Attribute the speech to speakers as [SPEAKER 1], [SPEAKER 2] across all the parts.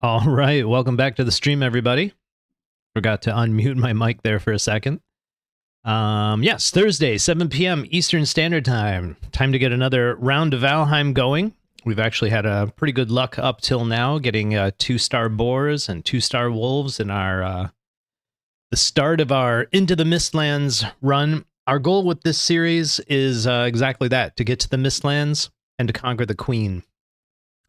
[SPEAKER 1] All right, welcome back to the stream, everybody. Forgot to unmute my mic there for a second. Yes, Thursday, 7 p.m. Eastern Standard Time. Time to get another round of Valheim going. We've actually had a pretty good luck up till now, getting 2-star boars and 2-star wolves in our the start of our Into the Mistlands run. Our goal with this series is exactly that, to get to the Mistlands and to conquer the Queen.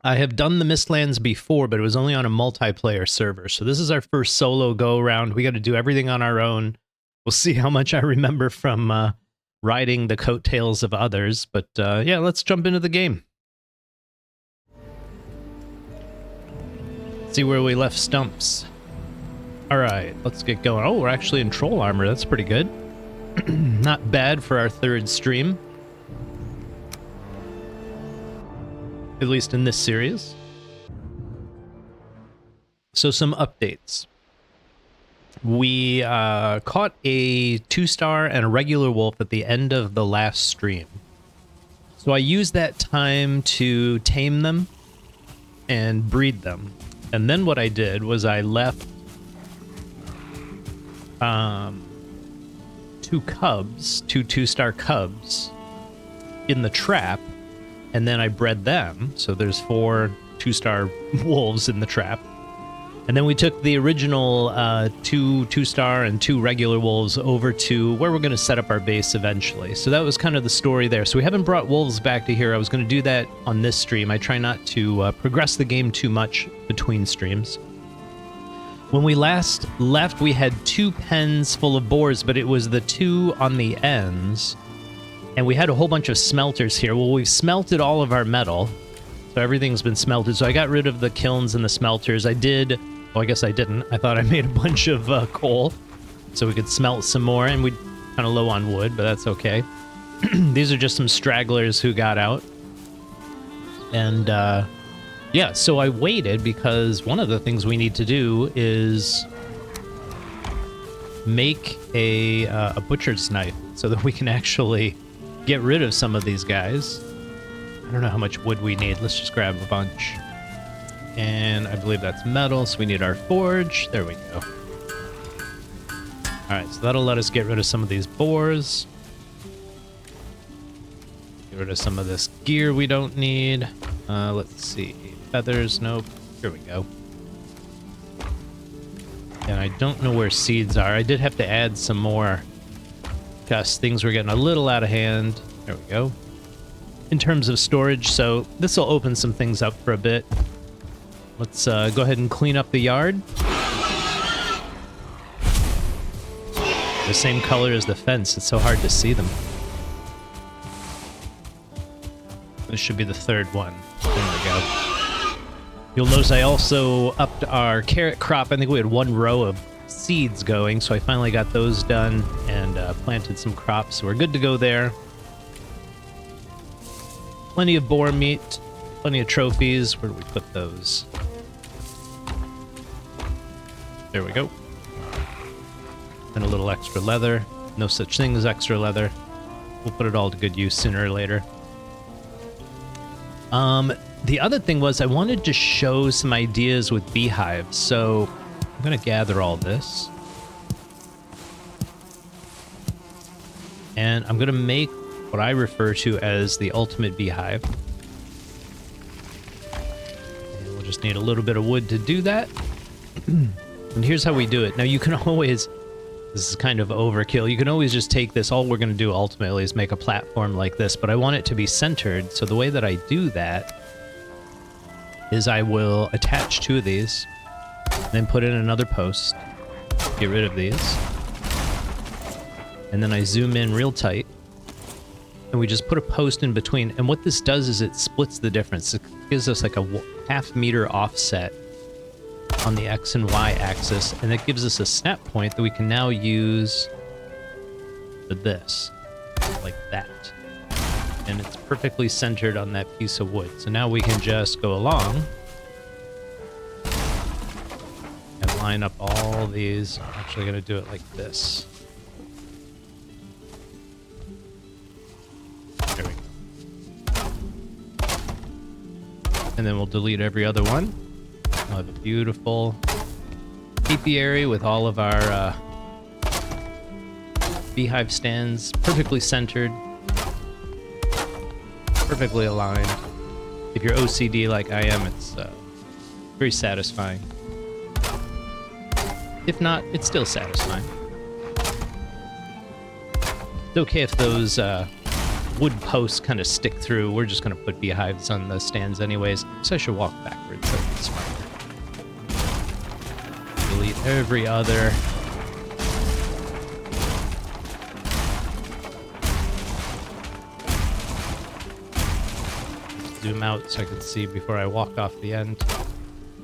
[SPEAKER 1] I have done the Mistlands before, but it was only on a multiplayer server. So this is our first solo go-around. We got to do everything on our own. We'll see how much I remember from riding the coattails of others. But yeah, let's jump into the game. See where we left Stumps. All right, let's get going. Oh, we're actually in troll armor. That's pretty good. Not bad for our third stream. At least in this series. So some updates. We caught a 2-star and a regular wolf at the end of the last stream. So I used that time to tame them and breed them. And then what I did was I left 2 cubs, 2 2-star cubs in the trap. And then I bred them, so there's 4 2-star wolves in the trap. And then we took the original 2 2-star and 2 regular wolves over to where we're going to set up our base eventually. So that was kind of the story there. So we haven't brought wolves back to here. I was going to do that on this stream. I try not to progress the game too much between streams. When we last left, we had 2 pens full of boars, but it was the 2 on the ends. And we had a whole bunch of smelters here. Well, we've smelted all of our metal. So everything's been smelted. So I got rid of the kilns and the smelters. I did... Well, I guess I didn't. I thought I made a bunch of coal so we could smelt some more. And we're kind of low on wood, but that's okay. These are just some stragglers who got out. And, yeah, so I waited because one of the things we need to do is make a butcher's knife so that we can actually get rid of some of these guys. I don't know how much wood we need. Let's just grab a bunch. And I believe that's metal, so we need our forge. There we go. Alright, so that'll let us get rid of some of these boars. Get rid of some of this gear we don't need. Let's see. Feathers, nope. Here we go. And I don't know where seeds are. I did have to add some more because things were getting a little out of hand. There we go. In terms of storage, so this will open some things up for a bit. Let's go ahead and clean up the yard. The same color as the fence. It's so hard to see them. This should be the 3rd one. There we go. You'll notice I also upped our carrot crop. I think we had 1 row of seeds going, so I finally got those done and planted some crops. So we're good to go there. Plenty of boar meat, plenty of trophies. Where do we put those? There we go. And a little extra leather. No such thing as extra leather. We'll put it all to good use sooner or later. The other thing was I wanted to show some ideas with beehives. So I'm going to gather all this. And I'm going to make what I refer to as the ultimate beehive. And we'll just need a little bit of wood to do that. And here's how we do it. Now you can always, this is kind of overkill, you can always just take this, all we're going to do ultimately is make a platform like this, but I want it to be centered, so the way that I do that is I will attach 2 of these, then put in another post, get rid of these, and then I zoom in real tight, and we just put a post in between, and what this does is it splits the difference. It gives us like a half-meter offset on the X and Y axis, and it gives us a snap point that we can now use for this, like that. And it's perfectly centered on that piece of wood. So now we can just go along and line up all these. I'm actually going to do it like this. There we go. And then we'll delete every other one. We'll have a beautiful apiary with all of our beehive stands perfectly centered, perfectly aligned. If you're OCD like I am, it's very satisfying. If not, it's still satisfying. It's okay if those wood posts kind of stick through. We're just going to put beehives on the stands anyways, so I should walk backwards. So it's fine. Delete every other. Zoom out so I can see before I walk off the end.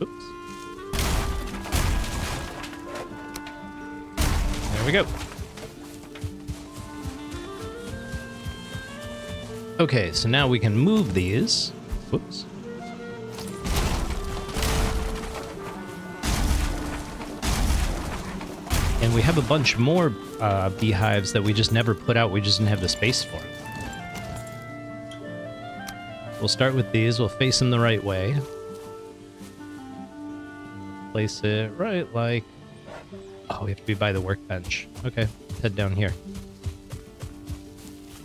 [SPEAKER 1] Oops. There we go. Okay, so now we can move these. Whoops. And we have a bunch more beehives that we just never put out. We just didn't have the space for them. We'll start with these. We'll face them the right way. Place it right like... Oh, we have to be by the workbench. Okay, let's head down here.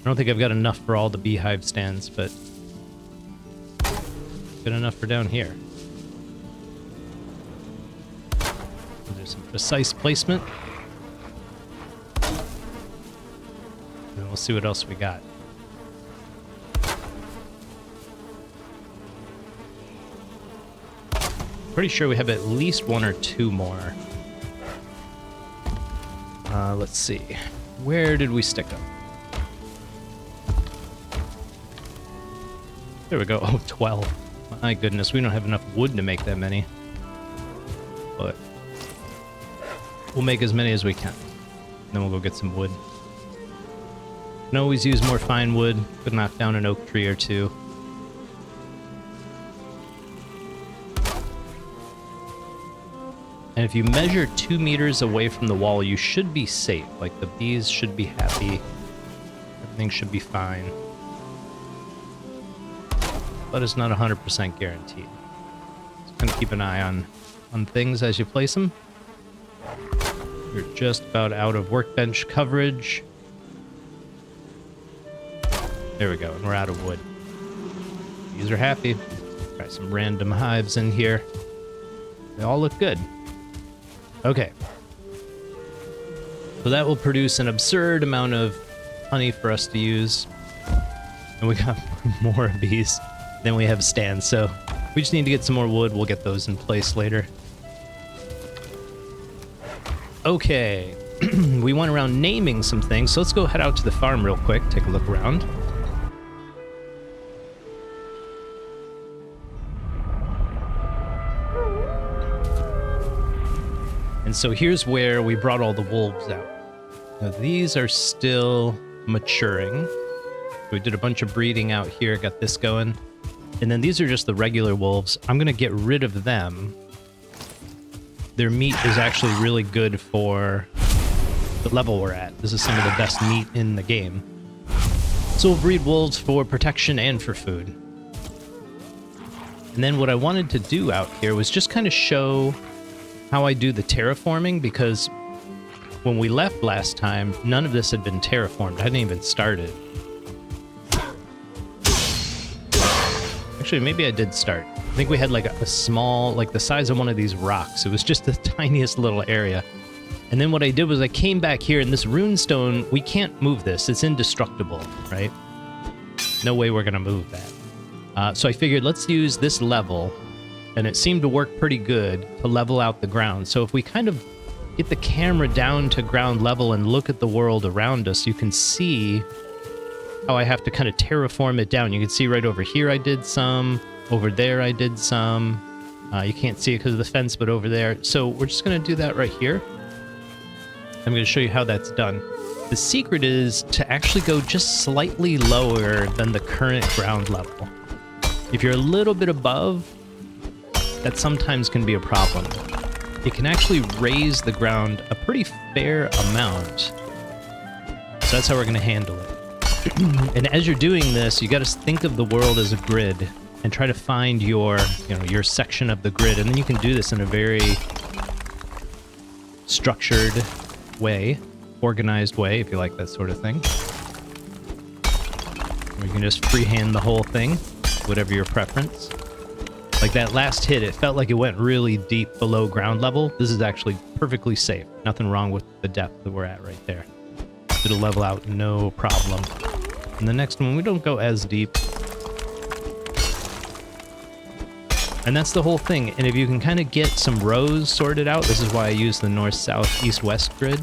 [SPEAKER 1] I don't think I've got enough for all the beehive stands, but good enough for down here. There's some precise placement. And we'll see what else we got. Pretty sure we have at least one or two more. Let's see. Where did we stick them? There we go. Oh, 12. My goodness, we don't have enough wood to make that many. But we'll make as many as we can. Then we'll go get some wood. Can always use more fine wood. Could knock down an oak tree or two. And if you measure 2 meters away from the wall, you should be safe. Like, the bees should be happy. Everything should be fine. But it's not 100% guaranteed. Just kind of keep an eye on things as you place them. We're just about out of workbench coverage. There we go, and we're out of wood. Bees are happy. Try some random hives in here. They all look good. Okay. So that will produce an absurd amount of honey for us to use. And we got more of these than we have stands, so we just need to get some more wood. We'll get those in place later. Okay. We went around naming some things, so let's go head out to the farm real quick, take a look around. And so here's where we brought all the wolves out. Now these are still maturing. We did a bunch of breeding out here, got this going. And then these are just the regular wolves. I'm going to get rid of them. Their meat is actually really good for the level we're at. This is some of the best meat in the game. So we'll breed wolves for protection and for food. And then what I wanted to do out here was just kind of show how I do the terraforming, because when we left last time, none of this had been terraformed. I hadn't even started. Actually, maybe I did start. I think we had like a small, like the size of one of these rocks. It was just the tiniest little area. And then what I did was I came back here, and this runestone, we can't move this. It's indestructible, right? No way we're going to move that. So I figured let's use this level, and it seemed to work pretty good to level out the ground. So if we kind of get the camera down to ground level and look at the world around us, you can see how I have to kind of terraform it down. You can see right over here I did some, over there I did some. You can't see it because of the fence, but over there. So we're just going to do that right here. I'm going to show you how that's done. The secret is to actually go just slightly lower than the current ground level. If you're a little bit above, that sometimes can be a problem. It can actually raise the ground a pretty fair amount. So that's how we're going to handle it. And as you're doing this, you got to think of the world as a grid. and try to find your, your section of the grid. And then you can do this in a very structured way, organized way, if you like that sort of thing. Or you can just freehand the whole thing, whatever your preference. Like that last hit, it felt like it went really deep below ground level. This is actually perfectly safe. Nothing wrong with the depth that we're at right there. It'll level out no problem. And the next one, we don't go as deep. And that's the whole thing. And if you can kind of get some rows sorted out, this is why I use the north, south, east, west grid.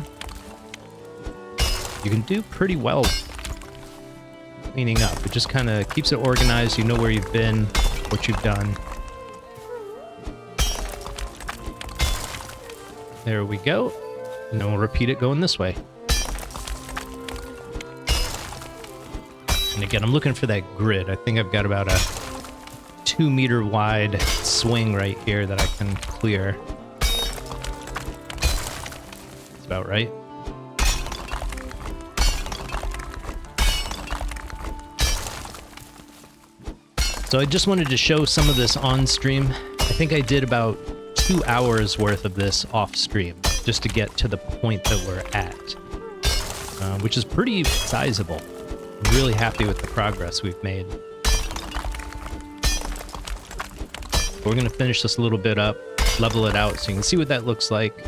[SPEAKER 1] You can do pretty well cleaning up. It just kind of keeps it organized. You know where you've been, what you've done. There we go. And then we'll repeat it going this way. And again, I'm looking for that grid. I think I've got about a 2 meter wide swing right here that I can clear. That's about right. So I just wanted to show some of this on stream. I think I did about 2 hours worth of this off stream just to get to the point that we're at, which is pretty sizable. I'm really happy with the progress we've made. We're going to finish this a little bit up, level it out so you can see what that looks like.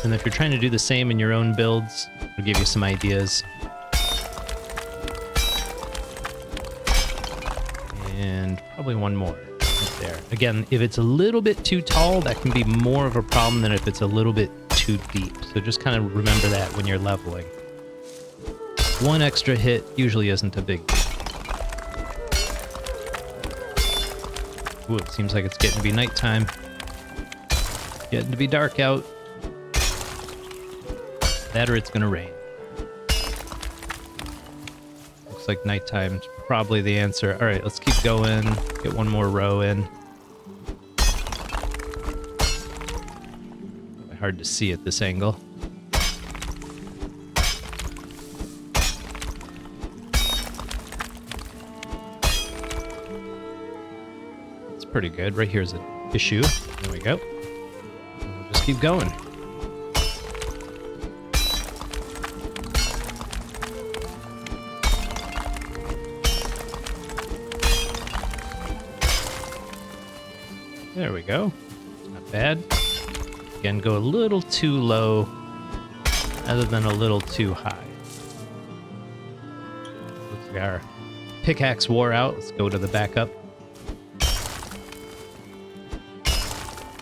[SPEAKER 1] And if you're trying to do the same in your own builds, I'll give you some ideas. And probably one more right there. Again, if it's a little bit too tall, that can be more of a problem than if it's a little bit too deep. So just kind of remember that when you're leveling. One extra hit usually isn't a big deal. Ooh, it seems like it's getting to be nighttime. Getting to be dark out. That or it's gonna rain. Looks like nighttime's probably the answer. All right, let's keep going. Get one more row in. Hard to see at this angle. It's pretty good. Right here's an issue. There we go. We'll just keep going. There we go. Not bad. Again, go a little too low rather than a little too high. Looks like our pickaxe wore out. Let's go to the backup.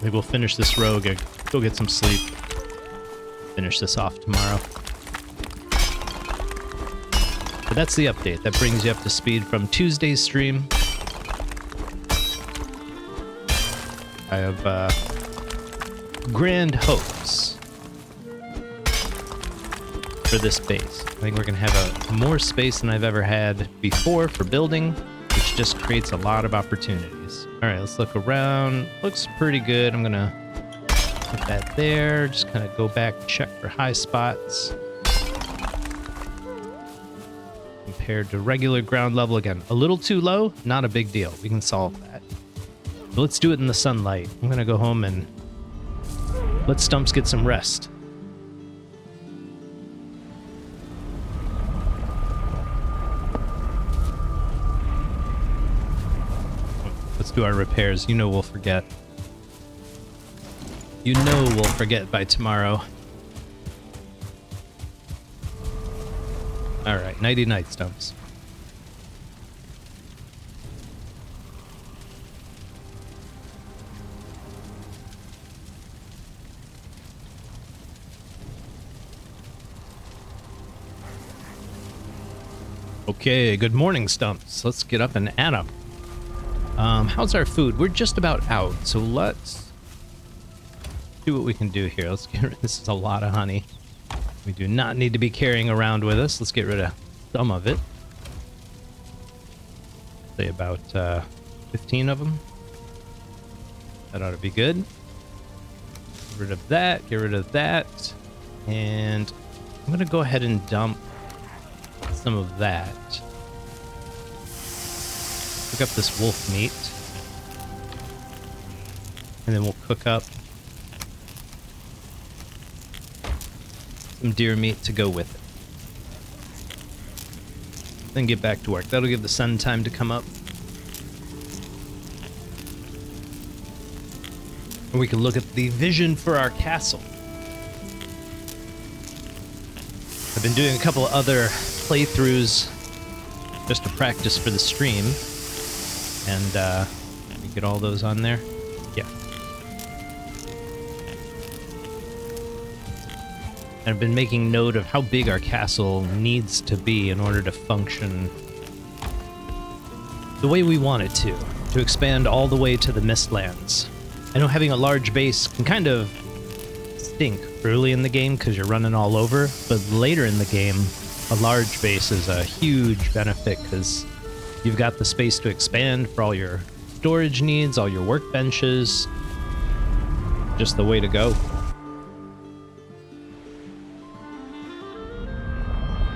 [SPEAKER 1] Maybe we'll finish this row, go get some sleep. Finish this off tomorrow. But that's the update. That brings you up to speed from Tuesday's stream. I have grand hopes for this base. I think we're going to have more space than I've ever had before for building, which just creates a lot of opportunities. All right, let's look around. Looks pretty good. I'm going to put that there. Just kind of go back, check for high spots. Compared to regular ground level, again, a little too low, not a big deal. We can solve that. But let's do it in the sunlight. I'm going to go home and let Stumps get some rest. Let's do our repairs. You know we'll forget. You know we'll forget by tomorrow. All right, nighty night, Stumps. Okay, good morning, Stumps. Let's get up and at 'em. How's our food? We're just about out, so let's do what we can do here. Let's get rid. This is a lot of honey. We do not need to be carrying around with us. Let's get rid of some of it. Say about 15 of them. That ought to be good. Get rid of that. Get rid of that. And I'm going to go ahead and dump some of that. Pick up this wolf meat. And then we'll cook up some deer meat to go with it. Then get back to work. That'll give the sun time to come up. And we can look at the vision for our castle. I've been doing a couple other playthroughs just to practice for the stream. And you get all those on there? Yeah. And I've been making note of how big our castle needs to be in order to function the way we want it to expand all the way to the Mistlands. I know having a large base can kind of stink early in the game because you're running all over, but later in the game, a large base is a huge benefit because you've got the space to expand for all your storage needs, all your workbenches. Just the way to go.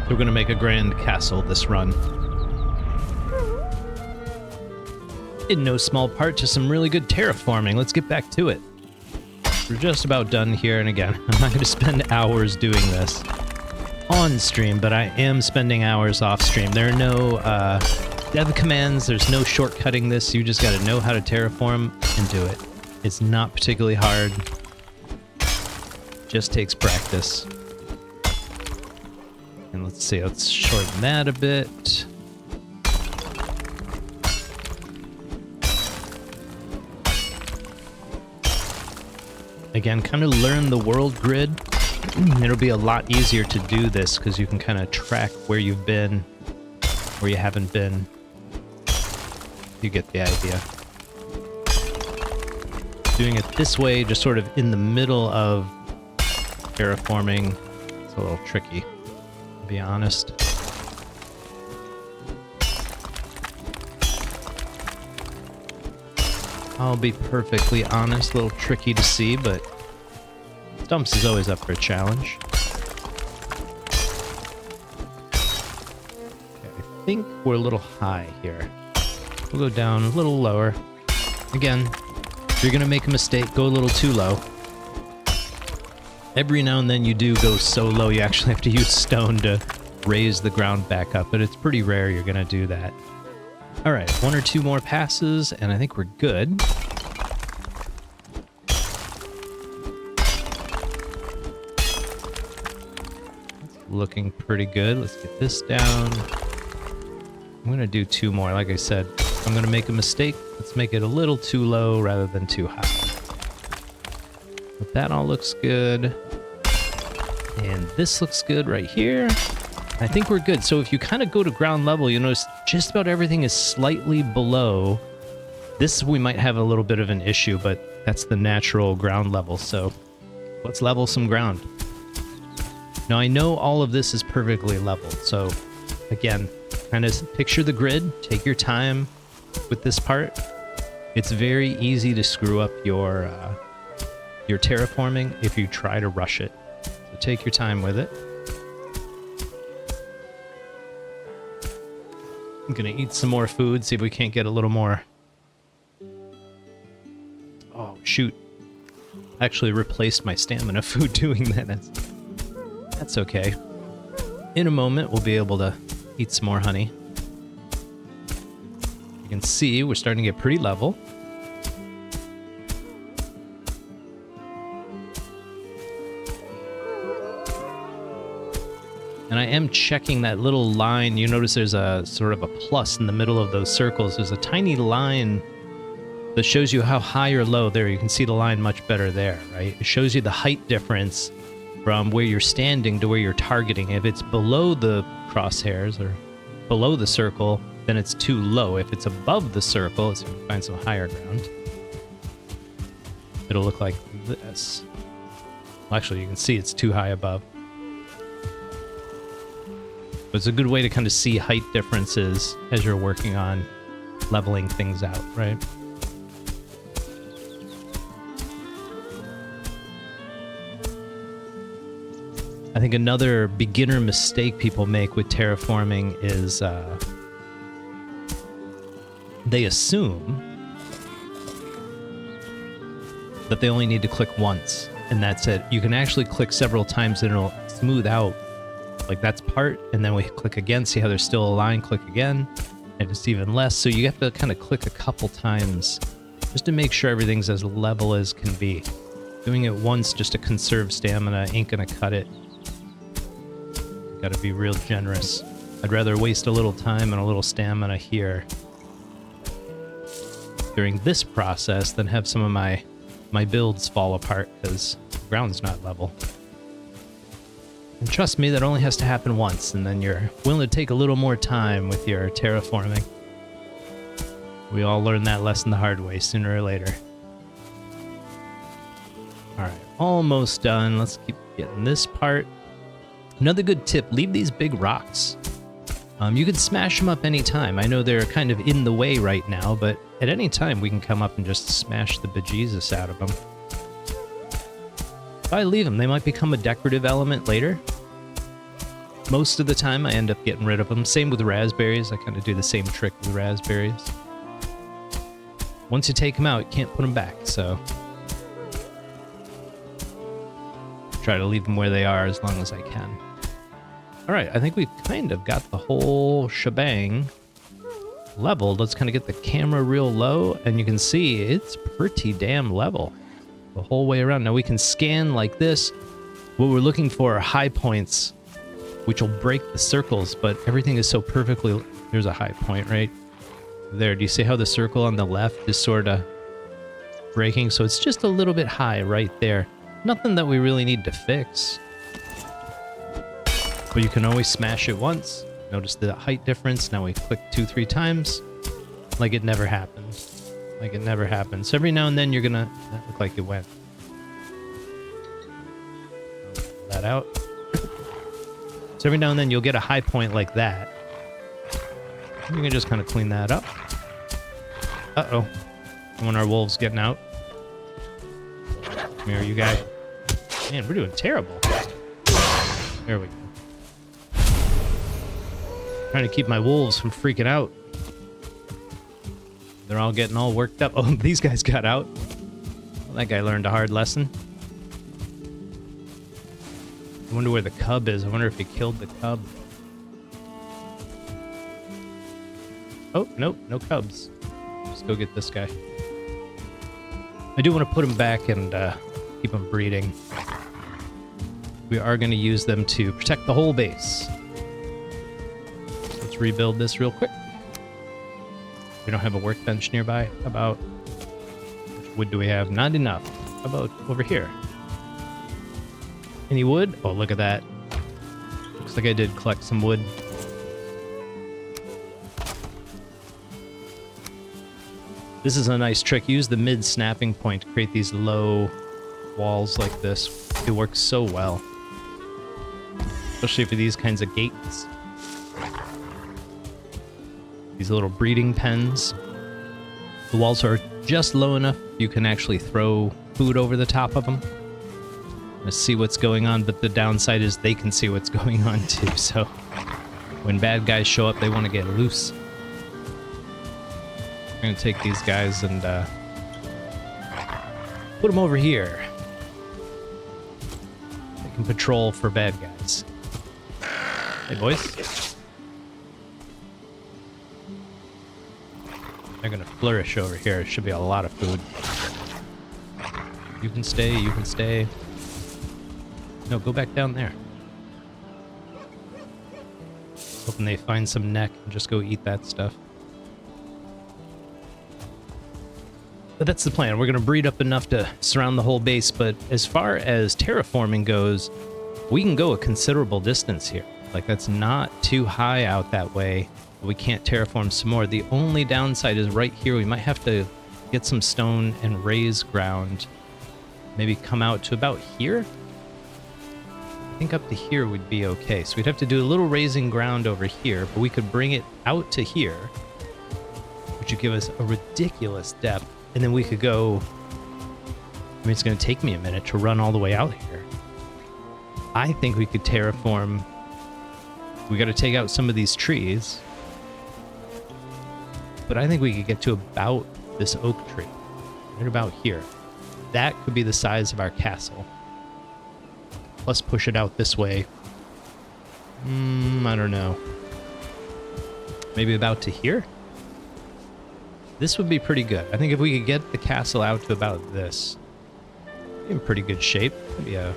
[SPEAKER 1] We're going to make a grand castle this run. In no small part to some really good terraforming. Let's get back to it. We're just about done here, and again, I'm not going to spend hours doing this on stream, but I am spending hours off stream. There are no dev commands, there's no shortcutting this. You just got to know how to terraform and do it. It's not particularly hard. Just takes practice. And let's see, let's shorten that a bit. Again, kind of learn the world grid. It'll be a lot easier to do this because you can kind of track where you've been, where you haven't been. You get the idea. Doing it this way, just sort of in the middle of terraforming, it's a little tricky, to be honest. I'll be perfectly honest, a little tricky to see, but Stumps is always up for a challenge. Okay, I think we're a little high here. We'll go down a little lower. Again, if you're gonna make a mistake, go a little too low. Every now and then you do go so low you actually have to use stone to raise the ground back up, but it's pretty rare you're gonna do that. All right, one or two more passes, and I think we're good. That's looking pretty good. Let's get this down. I'm gonna do two more. Like I said, if I'm gonna make a mistake, let's make it a little too low rather than too high. But that all looks good. And this looks good right here. I think we're good. So if you kind of go to ground level, you notice just about everything is slightly below. This we might have a little bit of an issue, but that's the natural ground level. So let's level some ground. Now I know all of this is perfectly leveled. So again, kind of picture the grid, take your time with this part. It's very easy to screw up your terraforming if you try to rush it. So take your time with it. I'm gonna eat some more food, see if we can't get a little more. Oh, shoot. I actually replaced my stamina food doing that. That's okay. In a moment, we'll be able to eat some more honey. You can see we're starting to get pretty level. And I am checking that little line. You notice there's a sort of a plus in the middle of those circles. There's a tiny line that shows you how high or low. There, you can see the line much better there, right? It shows you the height difference from where you're standing to where you're targeting. If it's below the crosshairs or below the circle, then it's too low. If it's above the circle, let's find some higher ground. It'll look like this. Well, actually, you can see it's too high above. But it's a good way to kind of see height differences as you're working on leveling things out, right? I think another beginner mistake people make with terraforming is they assume that they only need to click once, and that's it. You can actually click several times and it'll smooth out. Like that's part, and then we click again, see how there's still a line, click again, and it's even less. So you have to kind of click a couple times just to make sure everything's as level as can be. Doing it once just to conserve stamina ain't gonna cut it. Gotta be real generous. I'd rather waste a little time and a little stamina here during this process than have some of my builds fall apart because the ground's not level. And trust me, that only has to happen once, and then you're willing to take a little more time with your terraforming. We all learn that lesson the hard way, sooner or later. Alright, almost done. Let's keep getting this part. Another good tip, leave these big rocks. You can smash them up anytime. I know they're kind of in the way right now, but at any time we can come up and just smash the bejesus out of them. If I leave them, they might become a decorative element later. Most of the time I end up getting rid of them. Same with raspberries. I kind of do the same trick with raspberries. Once you take them out, you can't put them back, so try to leave them where they are as long as I can. Alright, I think we've kind of got the whole shebang leveled. Let's kind of get the camera real low, and you can see it's pretty damn level the whole way around. Now we can scan like this. What we're looking for are high points, which will break the circles, but everything is so perfectly... There's a high point right there. Do you see how the circle on the left is sort of breaking? So it's just a little bit high right there. Nothing that we really need to fix. But you can always smash it once. Notice the height difference. Now we click 2-3 times. Like it never happened. Like it never happened. So every now and then you're gonna... That looked like it went. Pull that out. So every now and then you'll get a high point like that. You can just kind of clean that up. Uh-oh. When our wolves getting out. Come here, you guy. Man, we're doing terrible. There we go. Trying to keep my wolves from freaking out. They're all getting all worked up. Oh, these guys got out. Well, that guy learned a hard lesson. I wonder where the cub is. I wonder if he killed the cub. Oh, nope, no cubs. Just go get this guy. I do want to put them back and keep them breeding. We are going to use them to protect the whole base. Let's rebuild this real quick. We don't have a workbench nearby. How about... Which wood do we have? Not enough. How about over here? Any wood? Oh, look at that. Looks like I did collect some wood. This is a nice trick. Use the mid snapping point to create these low walls like this. It works so well. Especially for these kinds of gates. These little breeding pens. The walls are just low enough you can actually throw food over the top of them. Let's see what's going on, but the downside is they can see what's going on too, so when bad guys show up, they want to get loose. I'm going to take these guys and put them over here. They can patrol for bad guys. Hey, boys. They're going to flourish over here. Should be a lot of food. You can stay, you can stay. No, go back down there. Hoping they find some neck and just go eat that stuff. But that's the plan. We're going to breed up enough to surround the whole base, but as far as terraforming goes, we can go a considerable distance here. Like, that's not too high out that way. We can't terraform some more. The only downside is right here. We might have to get some stone and raise ground. Maybe come out to about here. I think up to here would be okay. So we'd have to do a little raising ground over here, but we could bring it out to here, which would give us a ridiculous depth. And then we could go... I mean, it's going to take me a minute to run all the way out here. I think we could terraform... We got to take out some of these trees. But I think we could get to about this oak tree. Right about here. that could be the size of our castle. Plus push it out this way. I don't know. Maybe about to here? This would be pretty good. I think if we could get the castle out to about this, in pretty good shape. It'd be a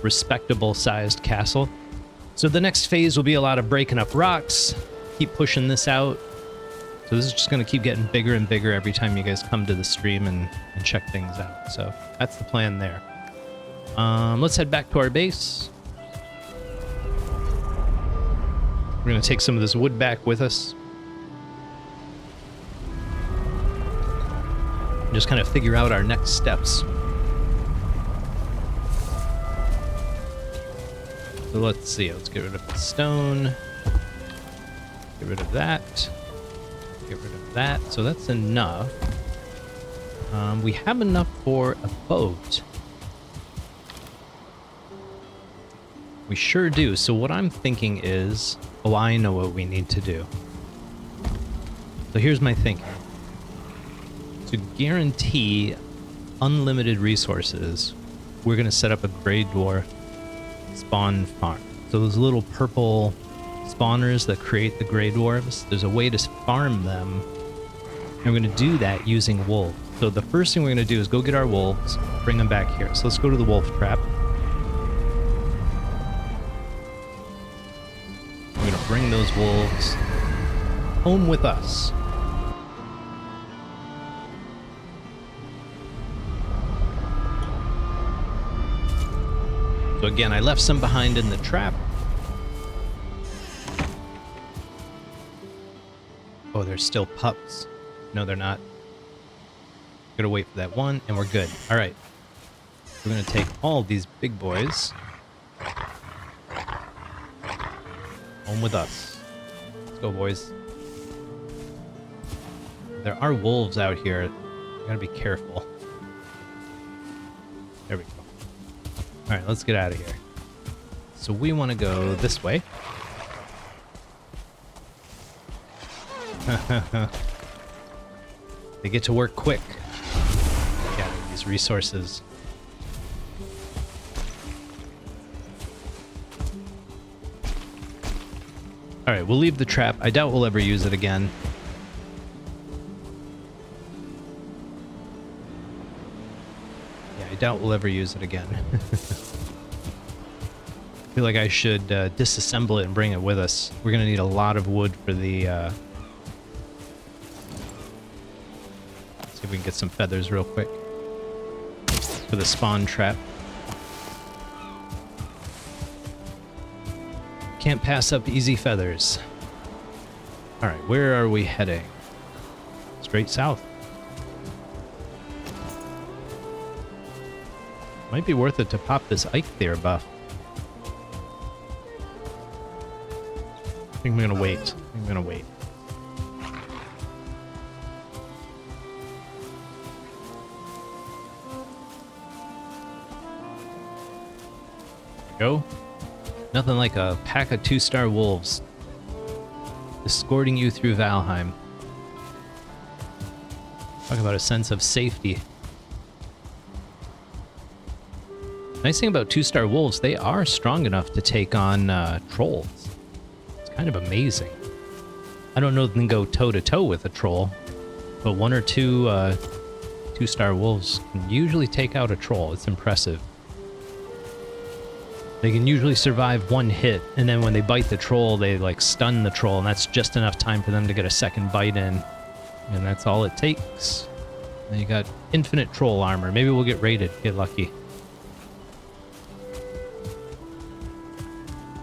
[SPEAKER 1] respectable sized castle. So the next phase will be a lot of breaking up rocks, keep pushing this out. So this is just going to keep getting bigger and bigger every time you guys come to the stream and check things out. So that's the plan there. Let's head back to our base. We're going to take some of this wood back with us. Just kind of figure out our next steps. So let's see. Let's get rid of the stone. Get rid of that. Get rid of that. So that's enough. We have enough for a boat. We sure do. So what I'm thinking is... Oh, I know what we need to do. So here's my thinking. To guarantee unlimited resources, we're going to set up a Graydwarf Spawn Farm. So those little purple spawners that create the Graydwarfs, there's a way to farm them. And we're going to do that using wolves. So the first thing we're going to do is go get our wolves, bring them back here. So let's go to the wolf trap. We're going to bring those wolves home with us. So again, I left some behind in the trap. Oh, there's still pups. No, they're not. Gotta wait for that one, and we're good. All right. We're gonna take all these big boys home with us. Let's go, boys. There are wolves out here. You gotta be careful. There we go. All right, let's get out of here. So we want to go this way. They get to work quick. Gather these resources. All right, we'll leave the trap. I doubt we'll ever use it again. I doubt we'll ever use it again. I feel like I should disassemble it and bring it with us. We're going to need a lot of wood for the... see if we can get some feathers real quick. For the spawn trap. Can't pass up easy feathers. Alright, where are we heading? Straight south. Might be worth it to pop this Ike there buff. I think I'm gonna wait. Go. Nothing like a pack of 2-star wolves escorting you through Valheim. Talk about a sense of safety. Nice thing about 2-star wolves, they are strong enough to take on trolls. It's kind of amazing. I don't know if they can go toe-to-toe with a troll, but 1 or 2 2-star wolves can usually take out a troll. It's impressive. They can usually survive 1 hit, and then when they bite the troll, they like stun the troll, and that's just enough time for them to get a second bite in. And that's all it takes. And you got infinite troll armor. Maybe we'll get raided, get lucky.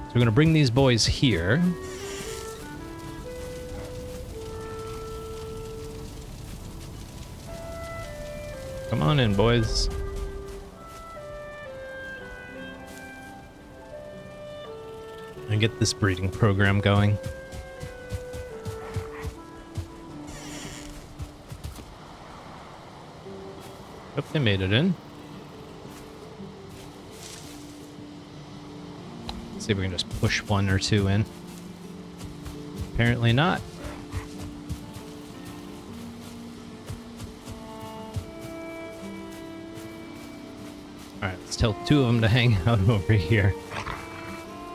[SPEAKER 1] So we're going to bring these boys here. Come on in, boys. And get this breeding program going. Yep, they made it in. See if we can just push 1 or 2 in. Apparently not. Alright, let's tell 2 of them to hang out over here.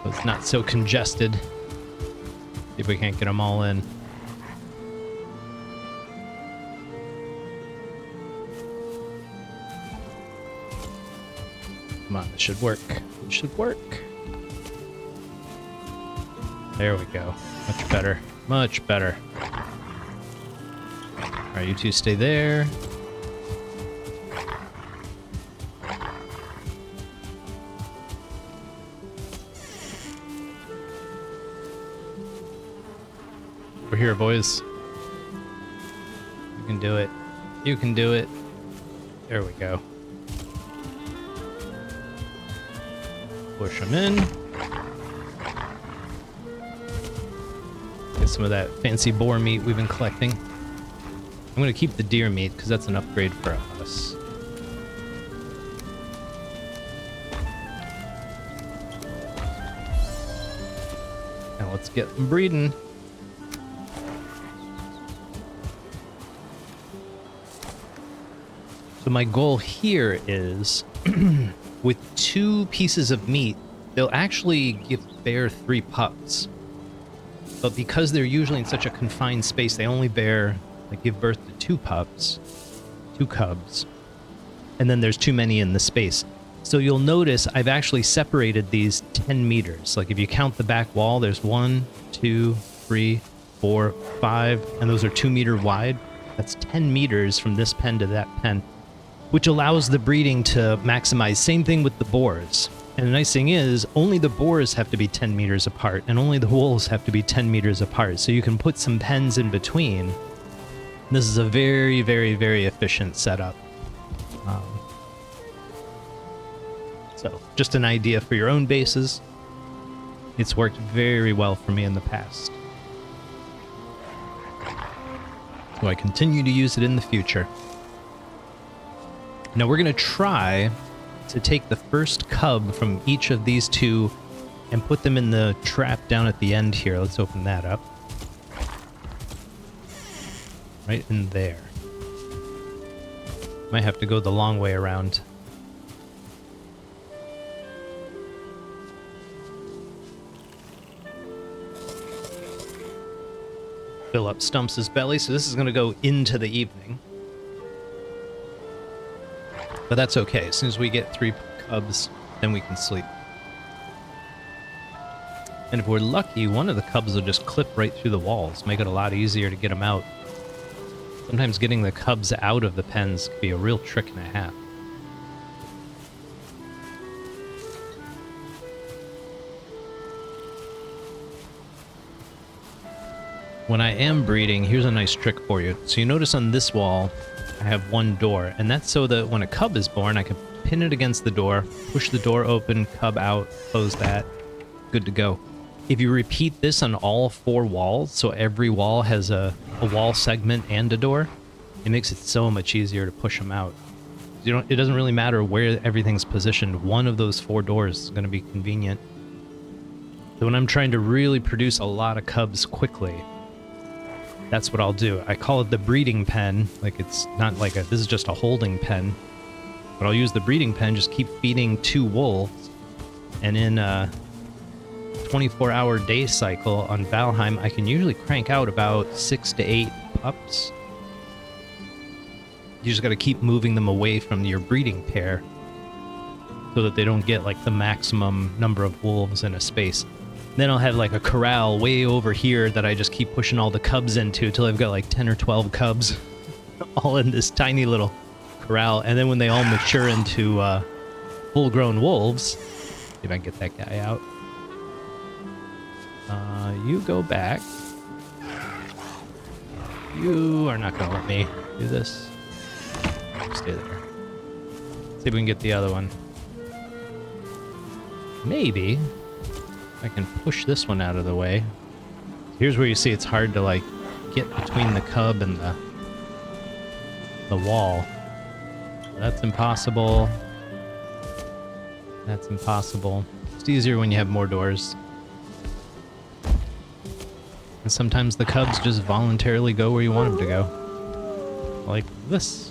[SPEAKER 1] So it's not so congested. See if we can't get them all in. Come on, this should work. It should work. There we go. Much better. Much better. Alright, you 2 stay there. We're here, boys. You can do it. You can do it. There we go. Push them in. Get some of that fancy boar meat we've been collecting. I'm going to keep the deer meat because that's an upgrade for us. Now let's get them breeding. So my goal here is, with 2 pieces of meat, they'll actually bear 3 pups. But because they're usually in such a confined space, they only give birth to 2 pups, 2 cubs, and then there's too many in the space. So you'll notice I've actually separated these 10 meters. Like if you count the back wall, there's 1, 2, 3, 4, 5, and those are 2 meter wide. That's 10 meters from this pen to that pen, which allows the breeding to maximize. Same thing with the boars. And the nice thing is, only the boars have to be 10 meters apart, and only the wolves have to be 10 meters apart. So you can put some pens in between. This is a very, very, very efficient setup. So, just an idea for your own bases. It's worked very well for me in the past. So I continue to use it in the future. Now we're going to try to take the first cub from each of these 2 and put them in the trap down at the end here. Let's open that up. Right in there. Might have to go the long way around. Fill up Stumps' belly, so this is going to go into the evening. But that's okay. As soon as we get 3 cubs, then we can sleep. And if we're lucky, one of the cubs will just clip right through the walls, make it a lot easier to get them out. Sometimes getting the cubs out of the pens can be a real trick and a half. When I am breeding, here's a nice trick for you. So you notice on this wall, I have 1 door, and that's so that when a cub is born, I can pin it against the door, push the door open, cub out, close that, good to go. If you repeat this on all 4 walls, so every wall has a wall segment and a door, it makes it so much easier to push them out. It doesn't really matter where everything's positioned. One of those 4 doors is going to be convenient. So when I'm trying to really produce a lot of cubs quickly, that's what I'll do. I call it the breeding pen. Like, it's not like this is just a holding pen. But I'll use the breeding pen, just keep feeding 2 wolves. And in a 24-hour day cycle on Valheim, I can usually crank out about 6 to 8 pups. You just got to keep moving them away from your breeding pair so that they don't get like the maximum number of wolves in a space. Then I'll have like a corral way over here that I just keep pushing all the cubs into until I've got like 10 or 12 cubs all in this tiny little corral. And then when they all mature into full-grown wolves, see if I can get that guy out. You go back. You are not going to let me do this. Stay there. See if we can get the other one. Maybe I can push this one out of the way. Here's where you see it's hard to like get between the cub and the wall. That's impossible. That's impossible. It's easier when you have more doors. And sometimes the cubs just voluntarily go where you want them to go. Like this.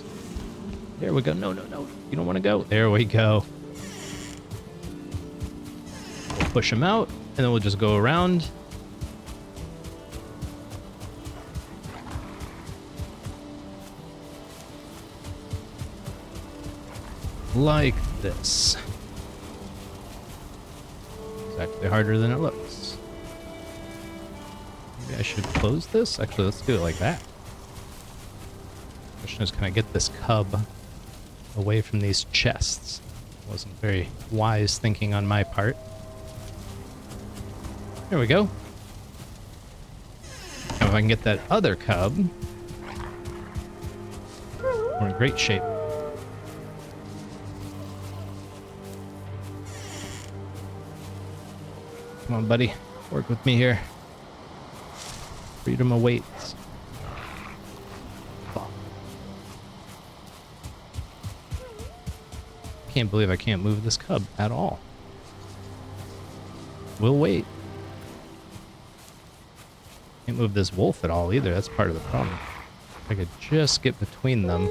[SPEAKER 1] There we go. No, no, no. You don't want to go. There we go. push them out, and then we'll just go around. Like this. It's actually harder than it looks. Maybe I should close this? Actually, let's do it like that. Question is, can I get this cub away from these chests? Wasn't very wise thinking on my part. There we go. Now if I can get that other cub, we're in great shape. Come on, buddy. Work with me here. Freedom awaits. Can't believe I can't move this cub at all. We'll wait. Can't move this wolf at all either. That's part of the problem. If I could just get between them.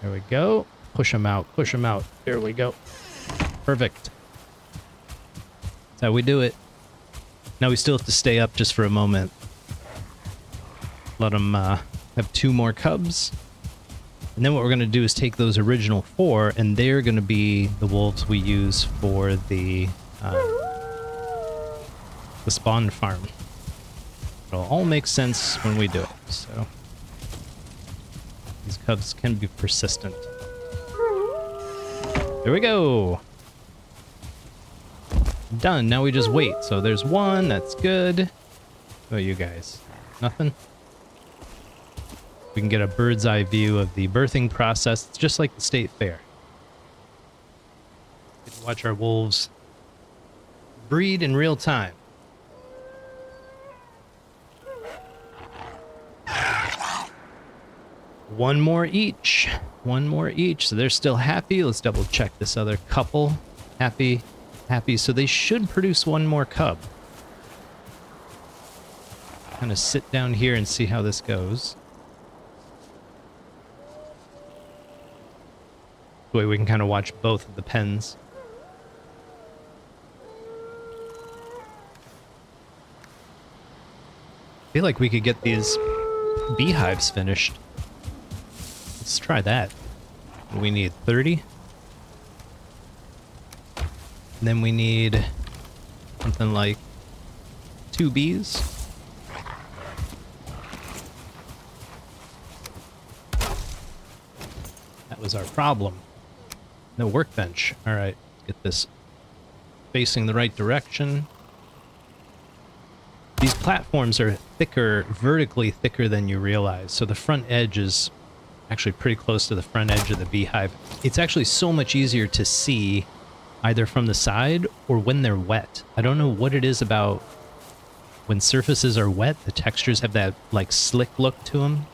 [SPEAKER 1] There we go. Push them out. Push them out. There we go. Perfect. That's how we do it. Now we still have to stay up just for a moment. Let them have 2 more cubs. And then what we're going to do is take those original 4, and they're going to be the wolves we use for the spawn farm. It'll all make sense when we do it. So these cubs can be persistent. There we go. Done. Now we just wait. So there's 1. That's good. What about you guys? Nothing? We can get a bird's eye view of the birthing process. It's just like the state fair. Get to watch our wolves breed in real time. One more each. One more each. So they're still happy. Let's double check this other couple. Happy. Happy. So they should produce 1 more cub. Kind of sit down here and see how this goes. Way we can kind of watch both of the pens. I feel like we could get these beehives finished. Let's try that. We need 30. And then we need something like 2 bees. That was our problem. No workbench. All right, get this facing the right direction. These platforms are thicker, vertically thicker than you realize. So the front edge is actually pretty close to the front edge of the beehive. It's actually so much easier to see either from the side or when they're wet. I don't know what it is about when surfaces are wet, the textures have that like slick look to them.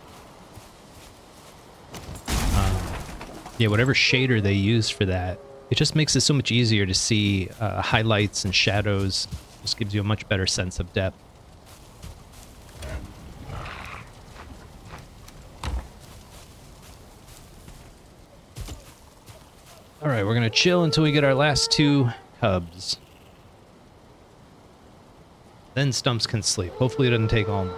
[SPEAKER 1] Yeah, whatever shader they use for that, it just makes it so much easier to see highlights and shadows. Just gives you a much better sense of depth. All right, we're going to chill until we get our last 2 cubs. Then Stumps can sleep. Hopefully it doesn't take all night.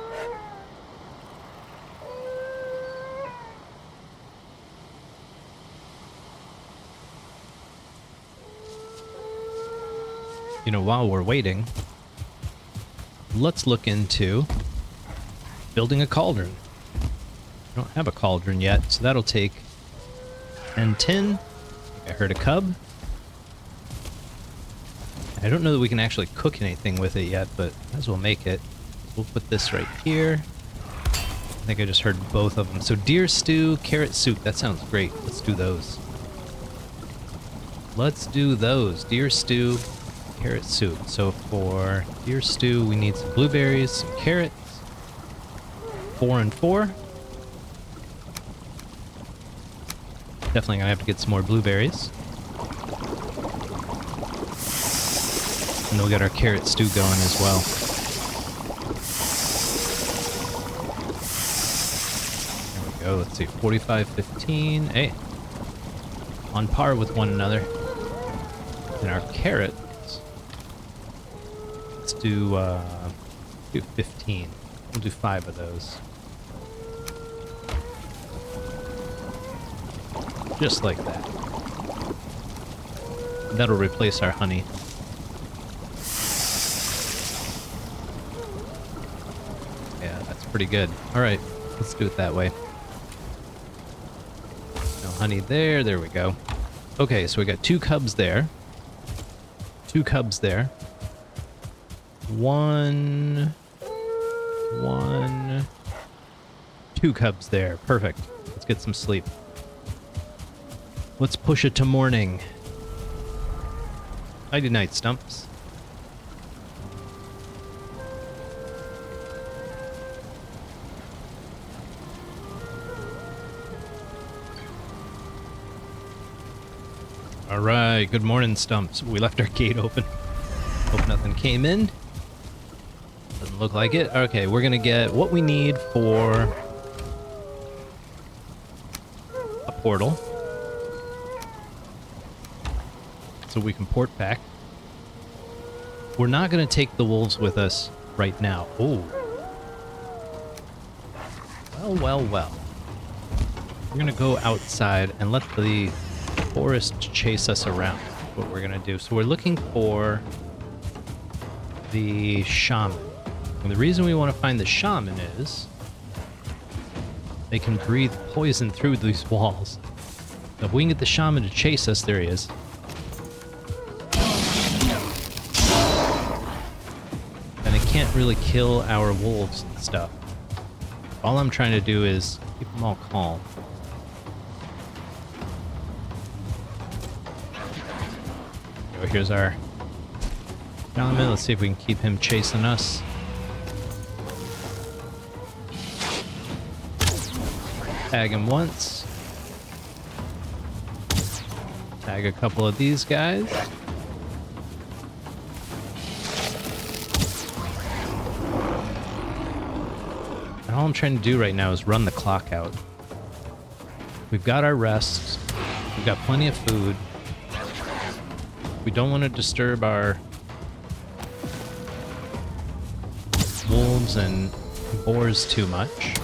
[SPEAKER 1] You know, while we're waiting, let's look into building a cauldron. I don't have a cauldron yet, so that'll take 10 tin. I heard a cub. I don't know that we can actually cook anything with it yet, but might as well make it. We'll put this right here. I think I just heard both of them. So deer stew, carrot soup. That sounds great. Let's do those. Let's do those. Deer stew, carrot soup. So for deer stew, we need some blueberries, some carrots. 4 and 4. Definitely gonna have to get some more blueberries. And we'll get our carrot stew going as well. There we go. Let's see. 45-15. Hey. On par with one another. And our carrots Let's do 15. We'll do 5 of those. Just like that. That'll replace our honey. Yeah, that's pretty good. Alright, let's do it that way. No honey there. There we go. Okay, so we got 2 cubs there. 2 cubs there. 1... 2 cubs there. Perfect. Let's get some sleep. Let's push it to morning. Nighty night, Stumps. Alright, good morning, Stumps. We left our gate open. Hope nothing came in. Doesn't look like it. Okay, we're gonna get what we need for a portal. So we can port back. We're not gonna take the wolves with us right now. Oh. Well. We're gonna go outside and let the forest chase us around. That's what we're gonna do. So we're looking for the shaman. And the reason we want to find the shaman is they can breathe poison through these walls. So if we can get the shaman to chase us, there he is. Then it can't really kill our wolves and stuff. All I'm trying to do is keep them all calm. So here's our shaman. Let's see if we can keep him chasing us. Tag him once. Tag a couple of these guys. And all I'm trying to do right now is run the clock out. We've got our rest. We've got plenty of food. We don't want to disturb our wolves and boars too much.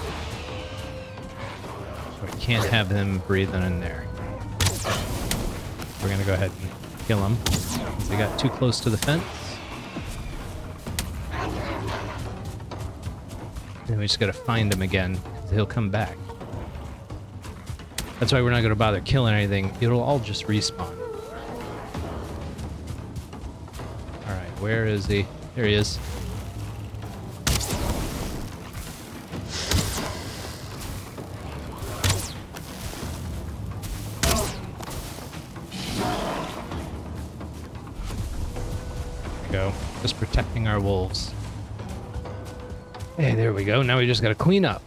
[SPEAKER 1] Can't have them breathing in there. We're gonna go ahead and kill them. They got too close to the fence. And we just gotta find him again. He'll come back. That's why we're not gonna bother killing anything. It'll all just respawn. Alright, where is he? There he is. Go. Just protecting our wolves. Hey, there we go. Now we just gotta clean up.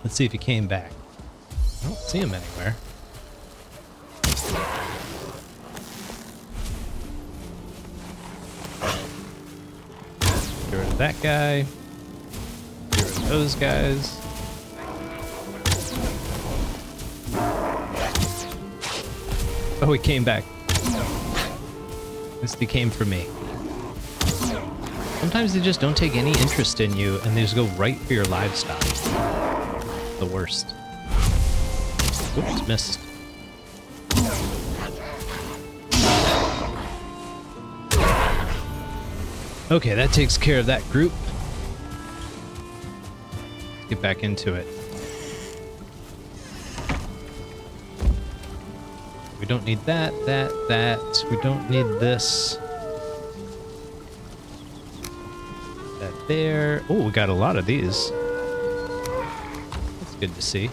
[SPEAKER 1] Let's see if he came back. I don't see him anywhere. Get rid of that guy. Get rid of those guys. Oh, he came back. He came for me. Sometimes they just don't take any interest in you and they just go right for your livestock. The worst. Oops, missed. Okay, that takes care of that group. Let's get back into it. We don't need that. We don't need this. That there. Oh, we got a lot of these. That's good to see.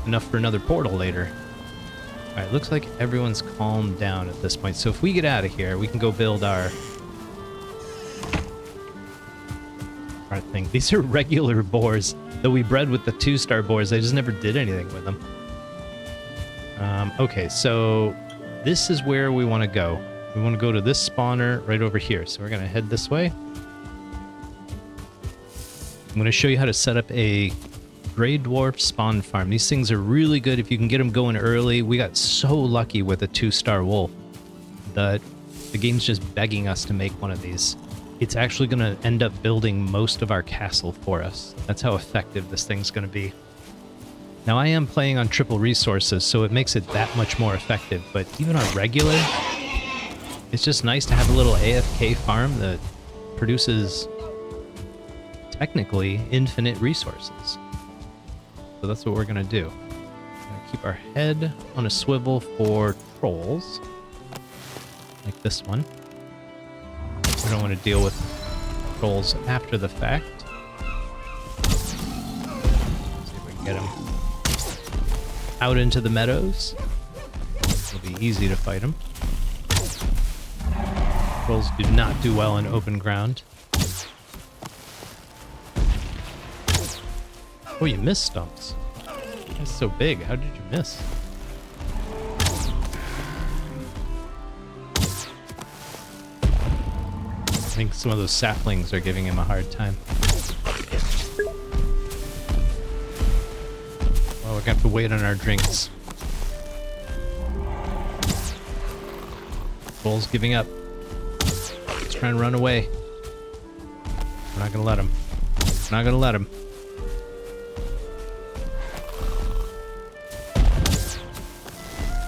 [SPEAKER 1] Enough for another portal later. Alright, looks like everyone's calmed down at this point. So if we get out of here, we can go build our thing. These are regular boars that we bred with the 2-star boars. I just never did anything with them. Okay, so this is where we want to go. We want to go to this spawner right over here. So we're going to head this way. I'm going to show you how to set up a Graydwarf Spawn Farm. These things are really good if you can get them going early. We got so lucky with a 2-star wolf that The game's just begging us to make one of these. It's actually going to end up building most of our castle for us. That's how effective this thing's going to be. Now, I am playing on triple resources, so it makes it that much more effective, but even on regular, it's just nice to have a little AFK farm that produces, technically, infinite resources. So that's what we're going to do. We're going to keep our head on a swivel for trolls, like this one. We don't want to deal with trolls after the fact. Let's see if we can get him out into the meadows. It'll be easy to fight him. Trolls do not do well in open ground. Oh, you missed, Stumps. That's so big. How did you miss? I think some of those saplings are giving him a hard time. Well, we're gonna have to wait on our drinks. Bull's giving up. He's trying to run away. We're not gonna let him. We're not gonna let him.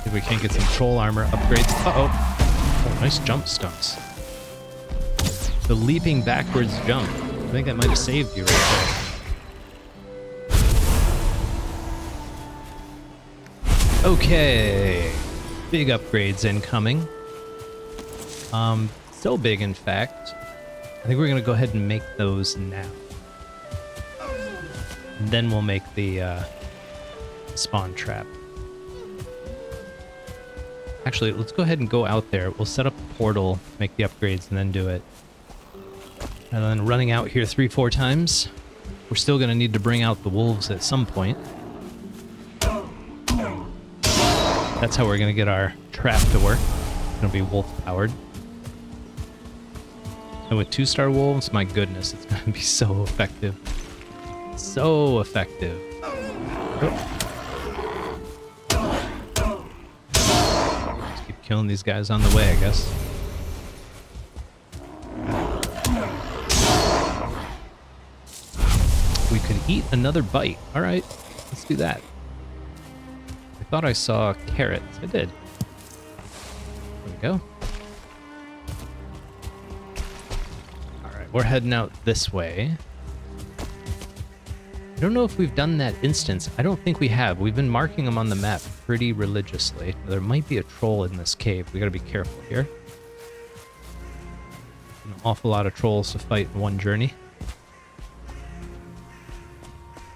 [SPEAKER 1] If we can't get some troll armor upgrades. Uh-oh. Oh, nice jump, Stumps. The leaping backwards jump. I think that might have saved you right there. Okay. Big upgrades incoming. So big, in fact. I think we're going to go ahead and make those now. And then we'll make the spawn trap. Actually, let's go ahead and go out there. We'll set up a portal, make the upgrades, and then do it. And then running out here 3-4 times. We're still going to need to bring out the wolves at some point. That's how we're going to get our trap to work. It's going to be wolf-powered. And with 2-star wolves, my goodness, it's going to be so effective. So effective. Oh. Just keep killing these guys on the way, I guess. We could eat another bite. All right, let's do that. I thought I saw carrots. I did. There we go. All right, we're heading out this way. I don't know if we've done that instance. I don't think we have. We've been marking them on the map pretty religiously. There might be a troll in this cave. We gotta be careful here. An awful lot of trolls to fight in one journey.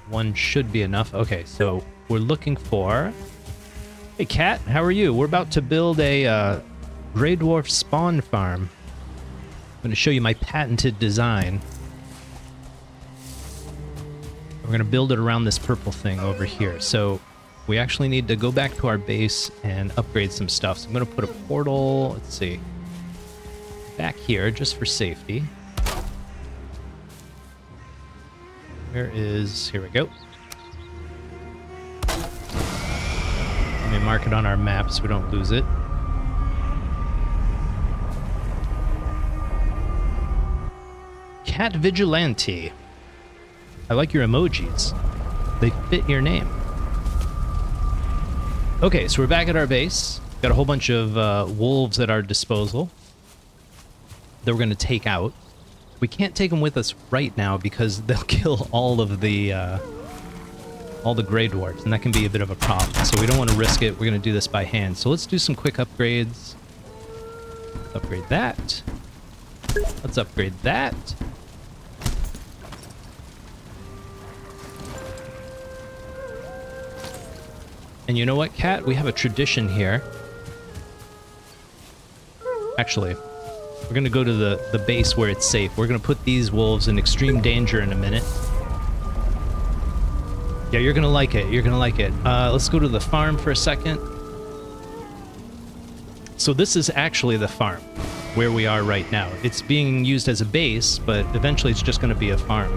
[SPEAKER 1] One should be enough. Okay, so we're looking for... Hey, Cat, how are you? We're about to build a Graydwarf Spawn Farm. I'm going to show you my patented design. We're going to build it around this purple thing over here. So we actually need to go back to our base and upgrade some stuff. So I'm going to put a portal, let's see, back here just for safety. Where is... Here we go. Let me mark it on our map so we don't lose it. Cat Vigilante. I like your emojis. They fit your name. Okay, so we're back at our base. Got a whole bunch of wolves at our disposal that we're going to take out. We can't take them with us right now because they'll kill all of the Grey Dwarfs, and that can be a bit of a problem. So we don't want to risk it. We're going to do this by hand. So let's do some quick upgrades. Upgrade that. Let's upgrade that. And you know what, Cat? We have a tradition here. Actually, we're going to go to the base where it's safe. We're going to put these wolves in extreme danger in a minute. Yeah, you're going to like it. You're going to like it. Let's go to the farm for a second. So this is actually the farm where we are right now. It's being used as a base, but eventually it's just going to be a farm.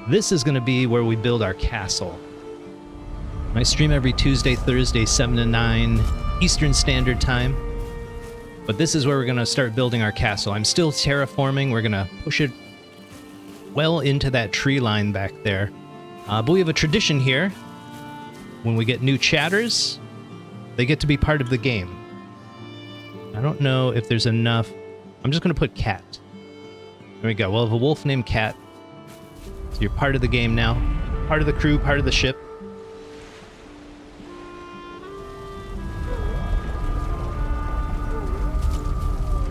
[SPEAKER 1] This is going to be where we build our castle. I stream every Tuesday, Thursday, 7 to 9 Eastern Standard Time. But this is where we're going to start building our castle. I'm still terraforming. We're going to push it well into that tree line back there. But we have a tradition here. When we get new chatters, they get to be part of the game. I don't know if there's enough. I'm just going to put cat. There we go. We'll have a wolf named Cat. So you're part of the game now. Part of the crew, part of the ship.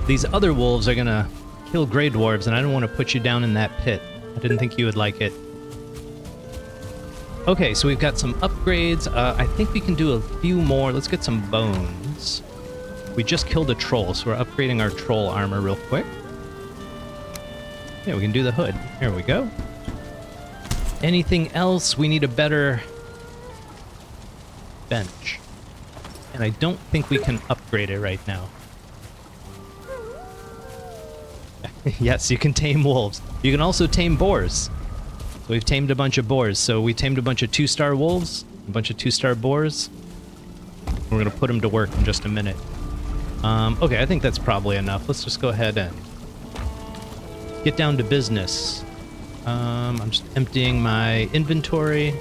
[SPEAKER 1] These other wolves are going to kill Grey Dwarves, and I don't want to put you down in that pit. I didn't think you would like it. Okay, so we've got some upgrades. I think we can do a few more. Let's get some bones. We just killed a troll, so we're upgrading our troll armor real quick. Yeah, we can do the hood. Here we go. Anything else? We need a better bench. And I don't think we can upgrade it right now. Yes, you can tame wolves. You can also tame boars. So we've tamed a bunch of boars. So we tamed a bunch of 2-star wolves, a bunch of 2-star boars. We're going to put them to work in just a minute. Okay, I think that's probably enough. Let's just go ahead and get down to business. I'm just emptying my inventory.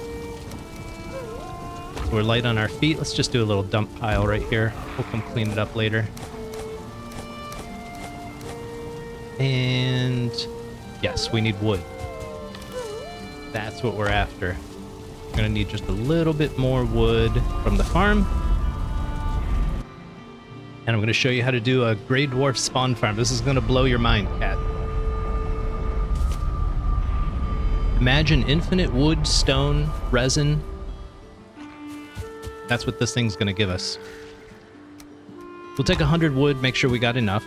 [SPEAKER 1] We're light on our feet. Let's just do a little dump pile right here. We'll come clean it up later. And yes, we need wood. That's what we're after. We're gonna need just a little bit more wood from the farm. And I'm gonna show you how to do a Graydwarf Spawn Farm. This is gonna blow your mind, Cat. Imagine infinite wood, stone, resin. That's what this thing's gonna give us. We'll take 100 wood, make sure we got enough.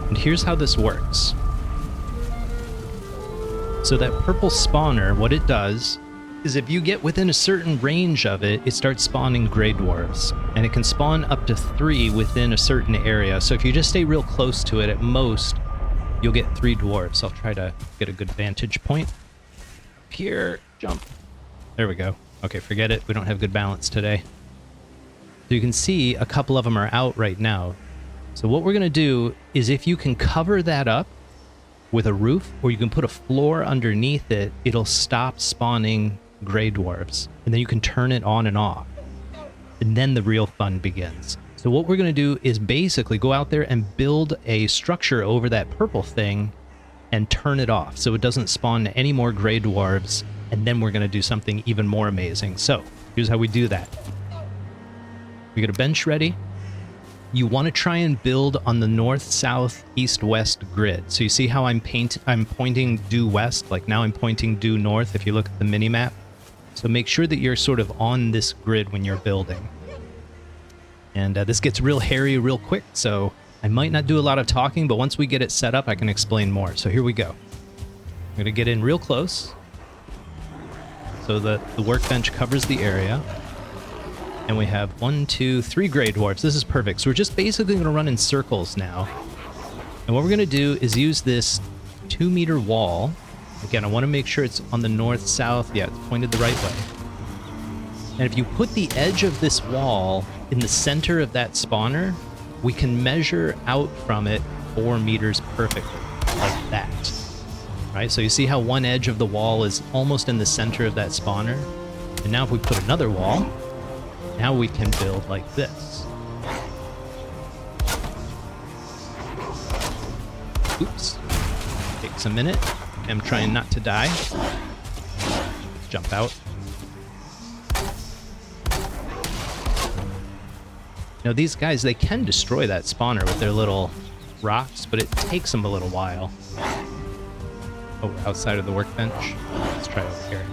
[SPEAKER 1] And here's how this works. So that purple spawner, what it does is if you get within a certain range of it, it starts spawning Grey Dwarves. And it can spawn up to 3 within a certain area. So if you just stay real close to it, at most, you'll get 3 dwarves. I'll try to get a good vantage point. Here, jump. There we go. Okay, forget it. We don't have good balance today. So you can see a couple of them are out right now. So what we're going to do is if you can cover that up with a roof, or you can put a floor underneath it, it'll stop spawning Grey Dwarves. And then you can turn it on and off. And then the real fun begins. So what we're going to do is basically go out there and build a structure over that purple thing and turn it off so it doesn't spawn any more Grey Dwarves. And then we're going to do something even more amazing. So here's how we do that. We get a bench ready. You want to try and build on the north, south, east, west grid. So you see how I'm pointing due west, like now I'm pointing due north if you look at the mini map. So make sure that you're sort of on this grid when you're building. And this gets real hairy real quick, so I might not do a lot of talking, but once we get it set up, I can explain more. So here we go. I'm going to get in real close so that the workbench covers the area. And we have 1, 2, 3 Grey Dwarfs. This is perfect. So we're just basically going to run in circles now. And what we're going to do is use this 2-meter wall. Again, I want to make sure it's on the north, south. Yeah, it's pointed the right way. And if you put the edge of this wall in the center of that spawner, we can measure out from it 4 meters perfectly, like that. Right? So you see how one edge of the wall is almost in the center of that spawner? And now if we put another wall, now we can build like this. Oops. Takes a minute. I'm trying not to die. Jump out. Now these guys, they can destroy that spawner with their little rocks, but it takes them a little while. Oh, we're outside of the workbench. Let's try over here.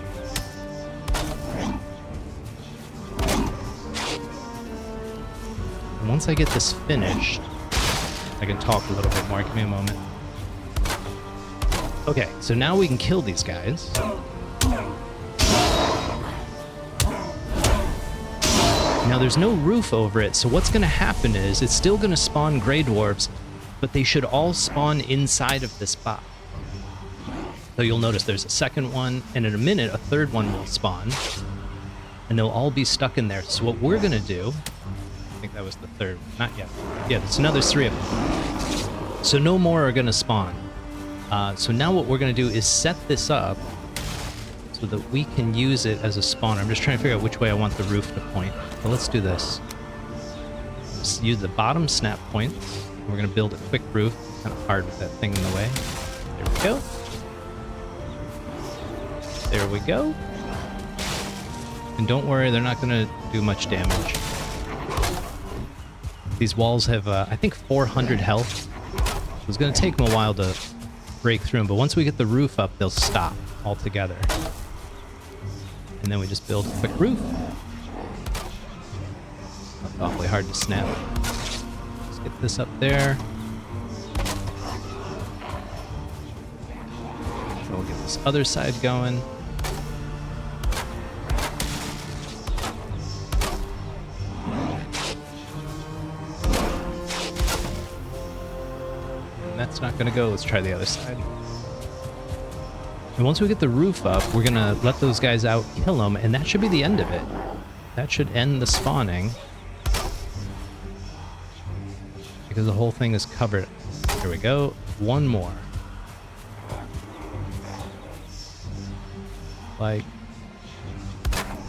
[SPEAKER 1] And once I get this finished, I can talk a little bit more. Give me a moment. Okay, so now we can kill these guys. Now there's no roof over it, so what's going to happen is it's still going to spawn Grey Dwarfs, but they should all spawn inside of this box. So you'll notice there's a second one, and in a minute, a third one will spawn. And they'll all be stuck in there. So what we're going to do... I think that was the third. Not yet. Yeah, there's another 3 of them. So no more are going to spawn. So now what we're going to do is set this up so that we can use it as a spawner. I'm just trying to figure out which way I want the roof to point. So let's do this. Just use the bottom snap points. We're going to build a quick roof. It's kind of hard with that thing in the way. There we go. There we go. And don't worry, they're not going to do much damage. These walls have, I think, 400 health. So it's going to take them a while to break through them, but once we get the roof up, they'll stop altogether. And then we just build a quick roof. That's awfully hard to snap. Let's get this up there. So we'll get this other side going. That's not gonna go. Let's try the other side. And once we get the roof up, we're gonna let those guys out, kill them, and that should be the end of it. That should end the spawning. Because the whole thing is covered. Here we go. One more. Like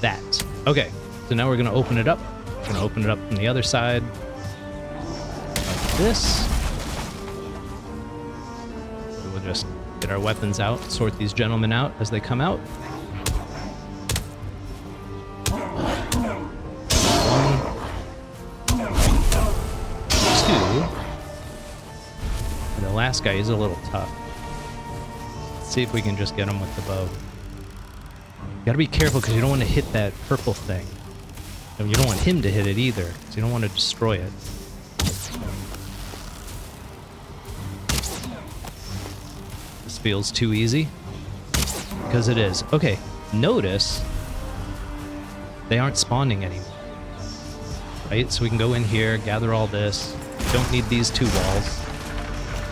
[SPEAKER 1] that. Okay, so now we're gonna open it up. We're gonna open it up from the other side. Like this. Just get our weapons out, sort these gentlemen out as they come out. 1, 2. And the last guy is a little tough. Let's see if we can just get him with the bow. You gotta be careful because you don't want to hit that purple thing. And you don't want him to hit it either, because you don't want to destroy it. Feels too easy because it is. Okay, notice they aren't spawning anymore, right? So we can go in here, gather all this. Don't need these 2 walls.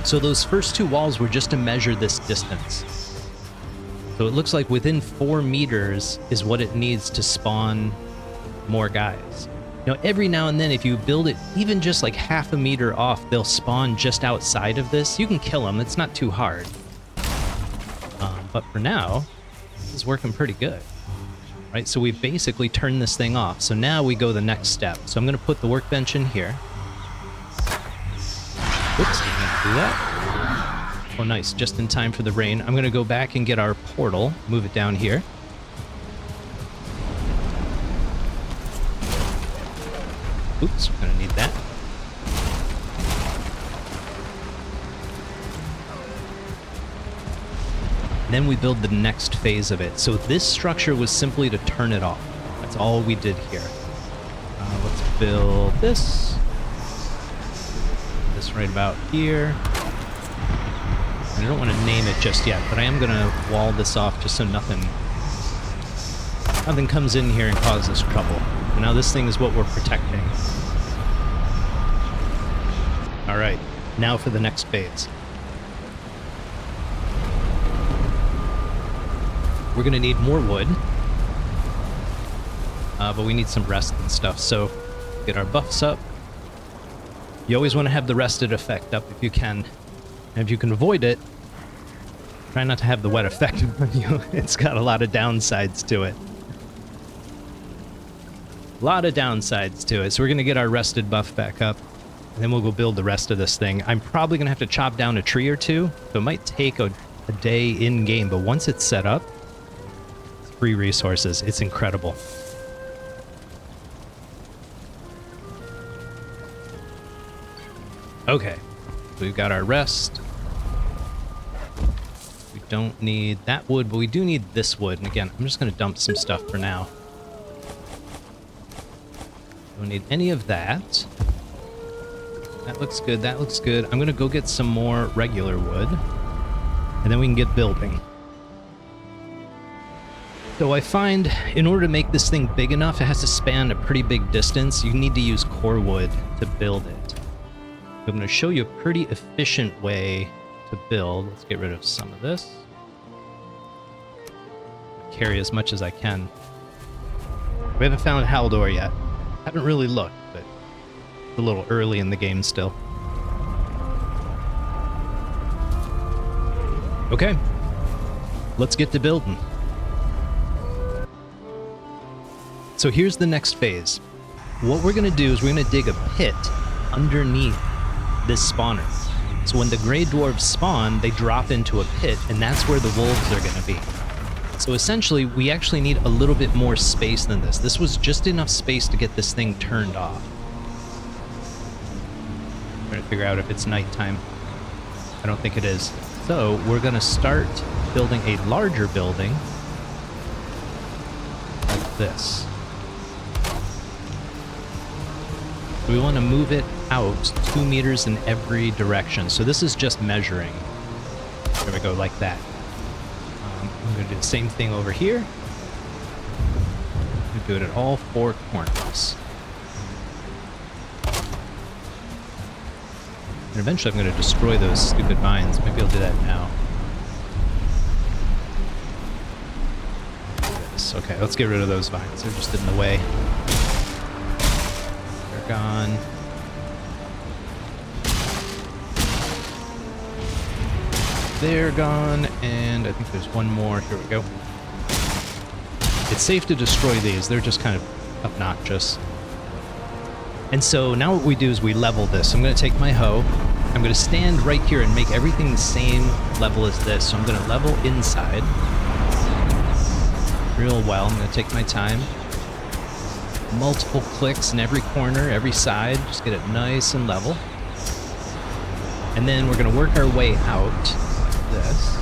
[SPEAKER 1] So those first 2 walls were just to measure this distance. So it looks like within 4 meters is what it needs to spawn more guys. Now, every now and then, if you build it even just like half a meter off, they'll spawn just outside of this. You can kill them. It's not too hard. But for now, this is working pretty good, right? So we've basically turned this thing off. So now we go the next step. So I'm going to put the workbench in here. Whoops, I didn't do that. Oh, nice, just in time for the rain. I'm going to go back and get our portal, move it down here. Oops, we're going to need that. Then we build the next phase of it. So this structure was simply to turn it off. That's all we did here. Let's build this. This right about here. And I don't want to name it just yet, but I am going to wall this off just so nothing comes in here and causes trouble. And now this thing is what we're protecting. All right, now for the next phase. We're going to need more wood, but we need some rest and stuff, so get our buffs up. You always want to have the rested effect up if you can, and if you can avoid it, try not to have the wet effect on you. It's got a lot of downsides to it. A lot of downsides to it, so we're going to get our rested buff back up, and then we'll go build the rest of this thing. I'm probably going to have to chop down a tree or 2, so it might take a day in-game, but once it's set up, free resources. It's incredible. Okay, we've got our rest. We don't need that wood, but we do need this wood. And again, I'm just going to dump some stuff for now. Don't need any of that. That looks good. That looks good. I'm going to go get some more regular wood, and then we can get building. So I find in order to make this thing big enough, it has to span a pretty big distance. You need to use core wood to build it. I'm going to show you a pretty efficient way to build. Let's get rid of some of this. carry as much as I can. We haven't found Haldor yet. Haven't really looked, but it's a little early in the game still. Okay, let's get to building. So here's the next phase. What we're going to do is we're going to dig a pit underneath this spawner. So when the gray dwarves spawn, they drop into a pit, and that's where the wolves are going to be. So essentially, we actually need a little bit more space than this. This was just enough space to get this thing turned off. I'm trying to figure out if it's nighttime. I don't think it is. So we're going to start building a larger building like this. We want to move it out 2 meters in every direction. So this is just measuring. There we go, like that. I'm going to do the same thing over here. We do it at all 4 corners. And eventually I'm going to destroy those stupid vines. Maybe I'll do that now. Yes, okay, let's get rid of those vines. They're just in the way. They're gone. They're gone, and I think there's one more. Here we go. It's safe to destroy these. They're just kind of obnoxious. And so now what we do is we level this. I'm going to take my hoe. I'm going to stand right here and make everything the same level as this. So I'm going to level inside real well. I'm going to take my time. Multiple clicks in every corner, every side. Just get it nice and level. And then we're going to work our way out like this.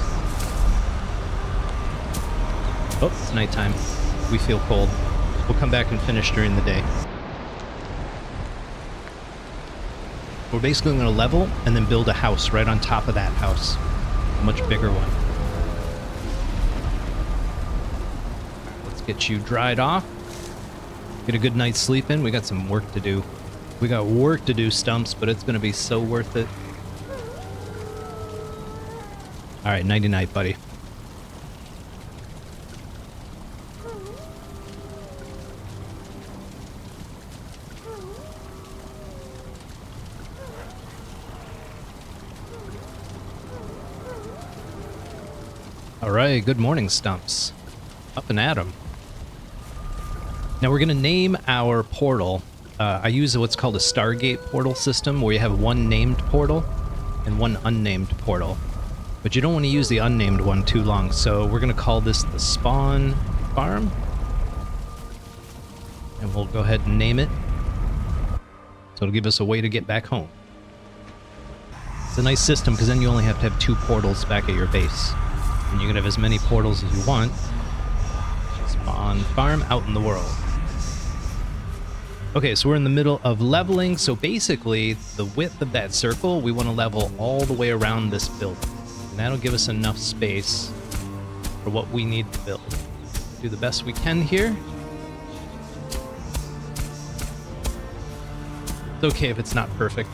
[SPEAKER 1] Oh, it's nighttime. We feel cold. We'll come back and finish during the day. We're basically going to level and then build a house right on top of that house. A much bigger one. Let's get you dried off. Get a good night's sleep in. We got some work to do. We got work to do, Stumps, but it's going to be so worth it. Alright, nighty-night, buddy. Alright, good morning, Stumps. Up and at 'em. Now we're going to name our portal. I use what's called a Stargate portal system, where you have one named portal and one unnamed portal. But you don't want to use the unnamed one too long, so we're going to call this the Spawn Farm. And we'll go ahead and name it. So it'll give us a way to get back home. It's a nice system, because then you only have to have 2 portals back at your base. And you can have as many portals as you want. Spawn Farm out in the world. Okay, so we're in the middle of leveling, so basically the width of that circle, we want to level all the way around this building. And that'll give us enough space for what we need to build. Do the best we can here. It's okay if it's not perfect.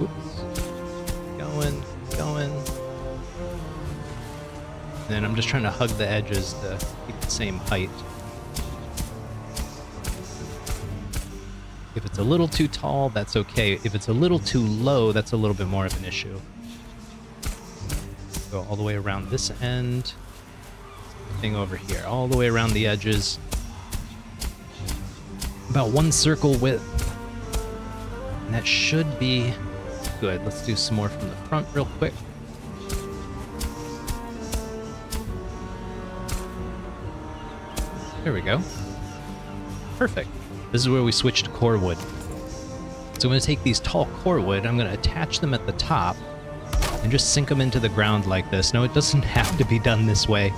[SPEAKER 1] Oops. Going. And then I'm just trying to hug the edges to keep the same height. If it's a little too tall, that's okay. If it's a little too low, that's a little bit more of an issue. Go all the way around this end. Thing over here, all the way around the edges. About 1 circle width. And that should be good. Let's do some more from the front real quick. There we go. Perfect. This is where we switch to core wood. So I'm going to take these tall core wood, I'm going to attach them at the top, and just sink them into the ground like this. Now, it doesn't have to be done this way.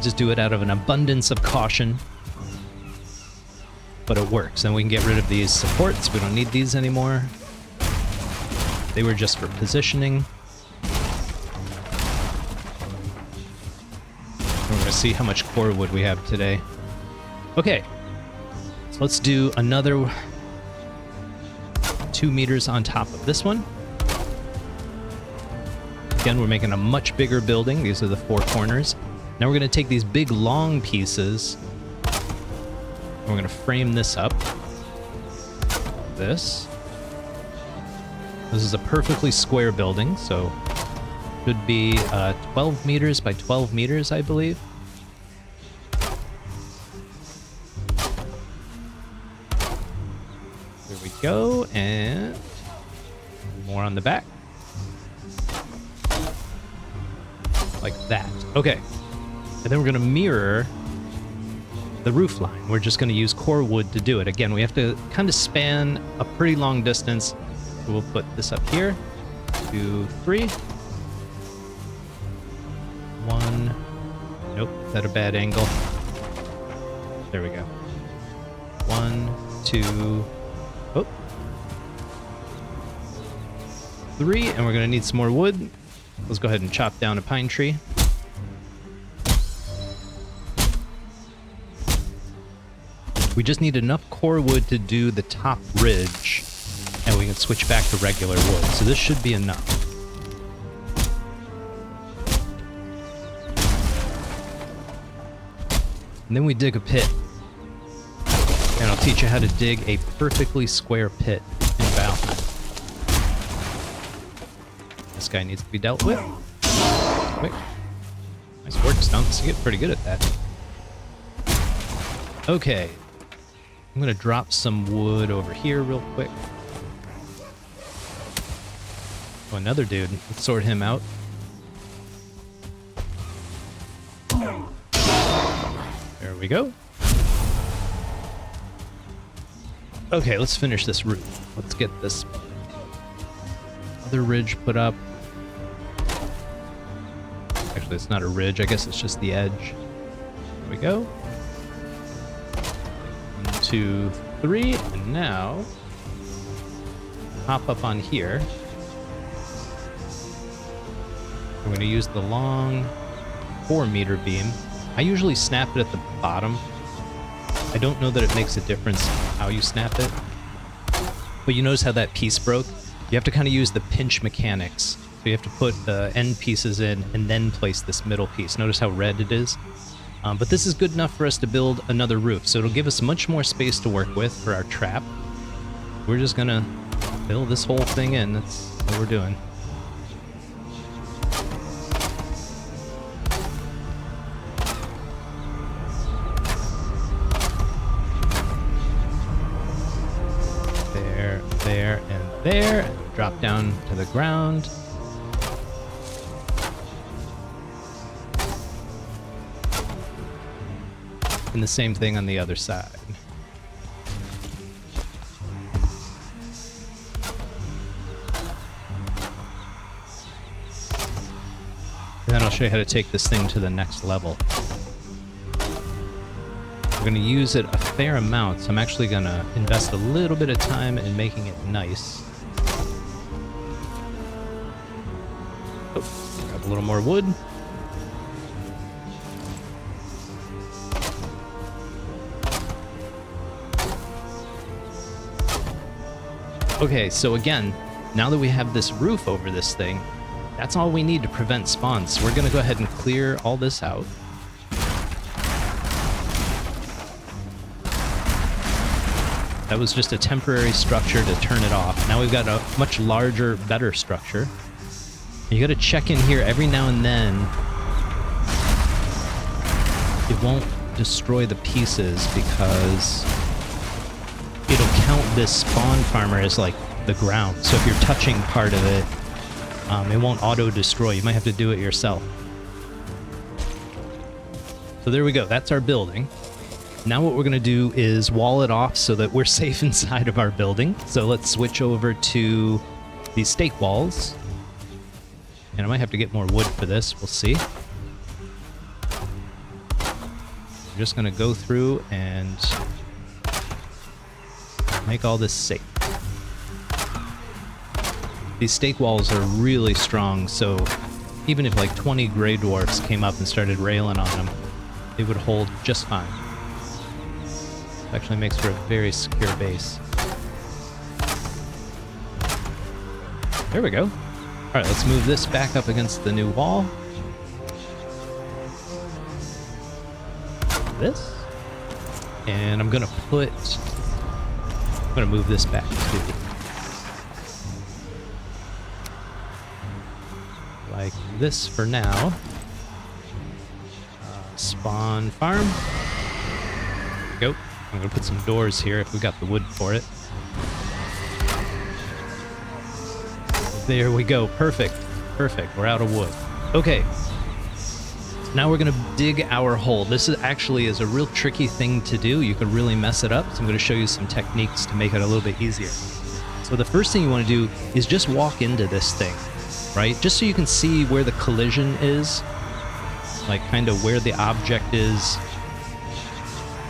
[SPEAKER 1] Just do it out of an abundance of caution. But it works, and we can get rid of these supports. We don't need these anymore. They were just for positioning. We're going to see how much core wood we have today. Okay. So let's do another 2 meters on top of this one. Again, we're making a much bigger building. These are the 4 corners. Now we're going to take these big long pieces, and we're going to frame this up. This is a perfectly square building, so should be 12 meters by 12 meters, I believe. There we go, and more on the back. Like that. Okay. And then we're going to mirror the roof line. We're just going to use core wood to do it. Again, we have to kind of span a pretty long distance. So we'll put this up here. 2, 3. 1. Nope, is that a bad angle? There we go. 1, 2. Oh. 3, and we're going to need some more wood. Let's go ahead and chop down a pine tree. We just need enough core wood to do the top ridge, and we can switch back to regular wood. So this should be enough. And then we dig a pit. And I'll teach you how to dig a perfectly square pit in Valheim. This guy needs to be dealt with. Quick. Nice work, Stumps. You get pretty good at that. Okay. I'm going to drop some wood over here real quick. Oh, another dude. Let's sort him out. There we go. Okay, let's finish this roof. Let's get this other ridge put up. Actually, it's not a ridge. I guess it's just the edge. There we go. 1, 2, 3, and now hop up on here. I'm going to use the long 4-meter beam. I usually snap it at the bottom. I don't know that it makes a difference how you snap it. But you notice how that piece broke? You have to kind of use the pinch mechanics. So you have to put the end pieces in and then place this middle piece. Notice how red it is? But this is good enough for us to build another roof. So it'll give us much more space to work with for our trap. We're just going to fill this whole thing in. That's what we're doing. There, and there, and drop down to the ground. And the same thing on the other side. And then I'll show you how to take this thing to the next level. We're going to use it a fair amount, so I'm actually going to invest a little bit of time in making it nice. Oh, grab a little more wood. Okay, so again, now that we have this roof over this thing, that's all we need to prevent spawns. So we're going to go ahead and clear all this out. That was just a temporary structure to turn it off. Now we've got a much larger, better structure. You got to check in here every now and then. It won't destroy the pieces because it'll count this spawn farmer as like the ground. So if you're touching part of it, it won't auto-destroy. You might have to do it yourself. So there we go. That's our building. Now what we're going to do is wall it off so that we're safe inside of our building. So let's switch over to these stake walls. And I might have to get more wood for this. We'll see. I'm just going to go through and make all this safe. These stake walls are really strong, so even if like 20 Graydwarfs came up and started railing on them, they would hold just fine. Actually makes for a very secure base. There we go. right, let's move this back up against the new wall. This. And I'm gonna move this back too. Like this for now. Spawn farm. There we go. I'm gonna put some doors here if we got the wood for it. There we go. Perfect. Perfect. We're out of wood. Okay. Now we're gonna dig our hole. This is actually a real tricky thing to do. You could really mess it up. So I'm gonna show you some techniques to make it a little bit easier. So the first thing you want to do is just walk into this thing, right? Just so you can see where the collision is, like kind of where the object is,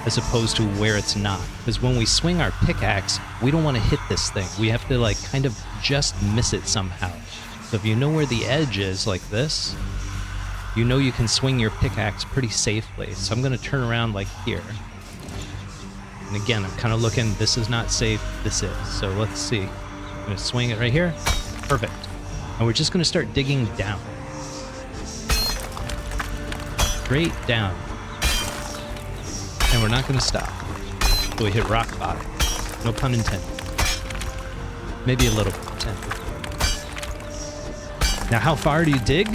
[SPEAKER 1] as opposed to where it's not. Because when we swing our pickaxe, we don't want to hit this thing. We have to like kind of just miss it somehow. So if you know where the edge is like this, you know you can swing your pickaxe pretty safely. So I'm going to turn around like here. And again, I'm kind of looking, this is not safe, this is. So let's see. I'm going to swing it right here. Perfect. And we're just going to start digging down. Straight down. And we're not going to stop until we hit rock bottom. No pun intended. Maybe a little bit intended. Now, how far do you dig?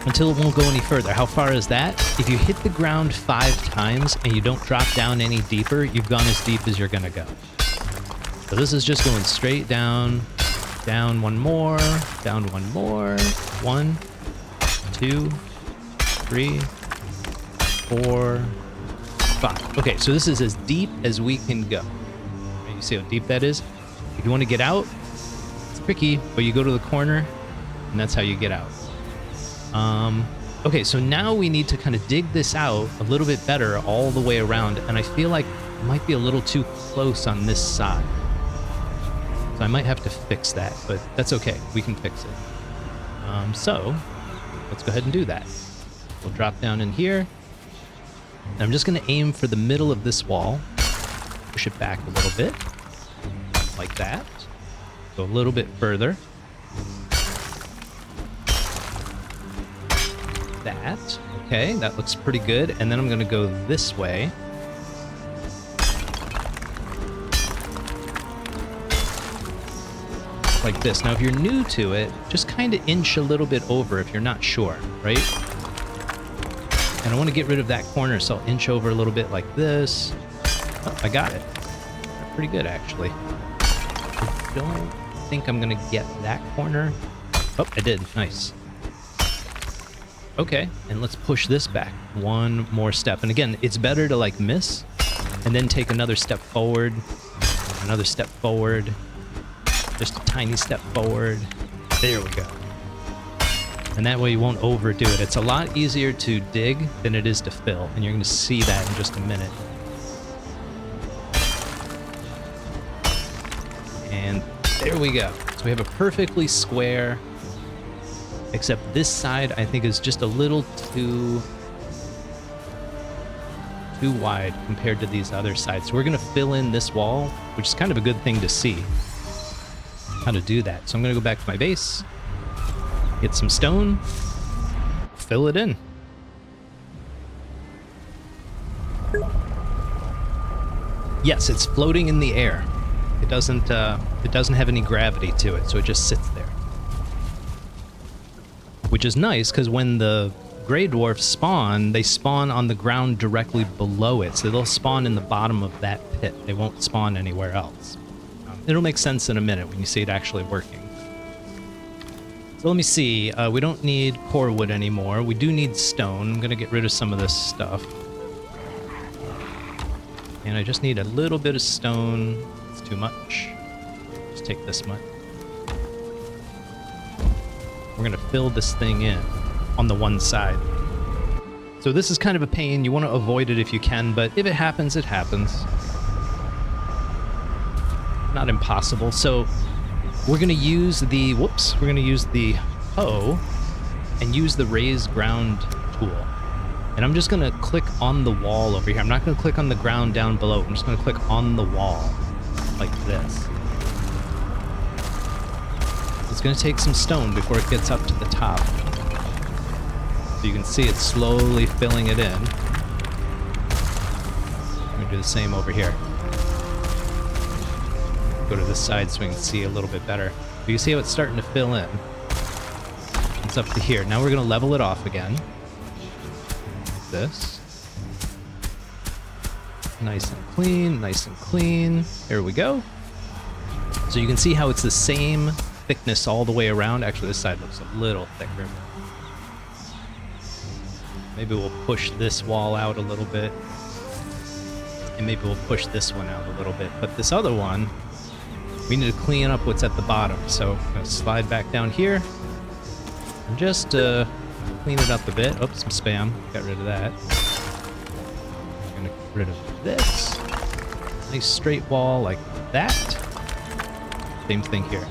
[SPEAKER 1] Until it won't go any further. How far is that? If you hit the ground 5 times and you don't drop down any deeper, you've gone as deep as you're gonna go. So this is just going straight down, down one more, down one more, 1, 2, 3, 4, 5. Okay, so this is as deep as we can go. You see how deep that is? If you want to get out, it's tricky, but you go to the corner, and that's how you get out. Okay, so now we need to kind of dig this out a little bit better all the way around, and I feel like it might be a little too close on this side. So I might have to fix that, but that's okay. We can fix it. So let's go ahead and do that. We'll drop down in here. And I'm just going to aim for the middle of this wall. Push it back a little bit. Like that. Go a little bit further. That. Okay, that looks pretty good. And then I'm going to go this way. Like this. Now, if you're new to it, just kind of inch a little bit over if you're not sure, right? And I want to get rid of that corner, so I'll inch over a little bit like this. Oh, I got it. Pretty good, actually. I don't think I'm going to get that corner. Oh, I did. Nice. Okay, and let's push this back one more step. And again, it's better to like miss and then take another step forward, just a tiny step forward. There we go. And that way you won't overdo it. It's a lot easier to dig than it is to fill, and you're going to see that in just a minute. And there we go. So we have a perfectly square, except this side I think is just a little too wide compared to these other sides. So we're going to fill in this wall, which is kind of a good thing to see how to do that. So I'm going to go back to my base, get some stone, fill it in. Yes, it's floating in the air. It doesn't have any gravity to it, so it just sits there. Which is nice, because when the Graydwarfs spawn, they spawn on the ground directly below it, so they'll spawn in the bottom of that pit. They won't spawn anywhere else. It'll make sense in a minute when you see it actually working. So let me see. We don't need core wood anymore. We do need stone. I'm going to get rid of some of this stuff. And I just need a little bit of stone. It's too much. Just take this much. We're going to fill this thing in on the one side. So this is kind of a pain. You want to avoid it if you can, but if it happens, it happens. Not impossible. So we're going to use the, we're going to use the hoe and use the raise ground tool. And I'm just going to click on the wall over here. I'm not going to click on the ground down below. I'm just going to click on the wall like this. It's going to take some stone before it gets up to the top. So you can see it's slowly filling it in. I'm going to do the same over here. Go to this side so we can see a little bit better. But you see how it's starting to fill in. It's up to here. Now we're going to level it off again. Like this. Nice and clean, nice and clean. There we go. So you can see how it's the same thickness all the way around. Actually, this side looks a little thicker. Maybe we'll push this wall out a little bit. And maybe we'll push this one out a little bit. But this other one, we need to clean up what's at the bottom. So I'm going to slide back down here. And just clean it up a bit. Oops, some spam. Got rid of that. I'm going to get rid of this. Nice straight wall like that. Same thing here.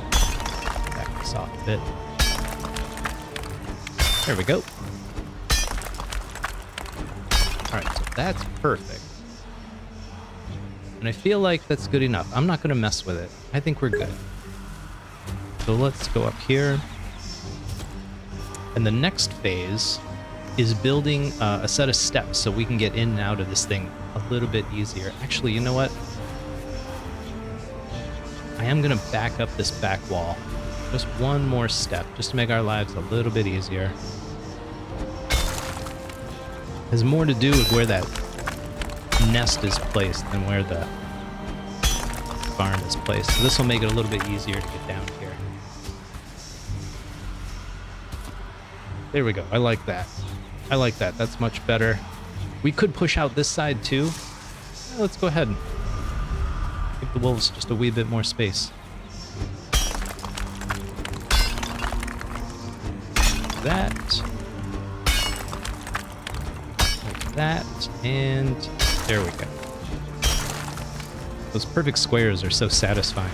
[SPEAKER 1] Back this off a bit. There we go. Alright, so that's perfect. And I feel like that's good enough. I'm not going to mess with it. I think we're good. So let's go up here. And the next phase is building a set of steps so we can get in and out of this thing a little bit easier. Actually, you know what? I am going to back up this back wall. Just one more step, just to make our lives a little bit easier. It has more to do with where that nest is placed than where the barn is placed. So this will make it a little bit easier to get down here. There we go. I like that. I like that. That's much better. We could push out this side too. Let's go ahead and give the wolves just a wee bit more space. That. Like that. And there we go. Those perfect squares are so satisfying.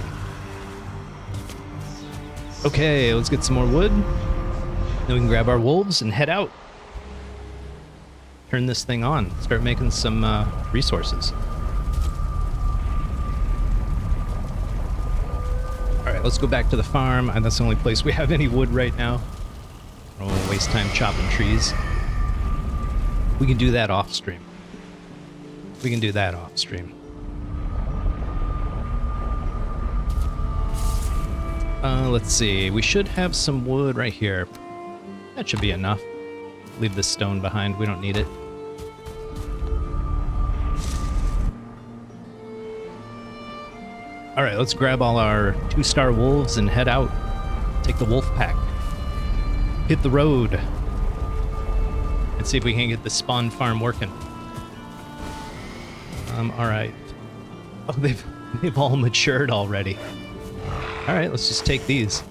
[SPEAKER 1] Okay, let's get some more wood. Then we can grab our wolves and head out. Turn this thing on. Start making some resources. Alright, let's go back to the farm. And that's the only place we have any wood right now. I don't want to waste time chopping trees. We can do that off stream. We can do that off stream. Let's see. We should have some wood right here. That should be enough. Leave this stone behind. We don't need it. Alright, let's grab all our 2-star wolves and head out. Take the wolf pack. Hit the road. And see if we can get the spawn farm working. Alright. Oh, they've all matured already. Alright, let's just take these.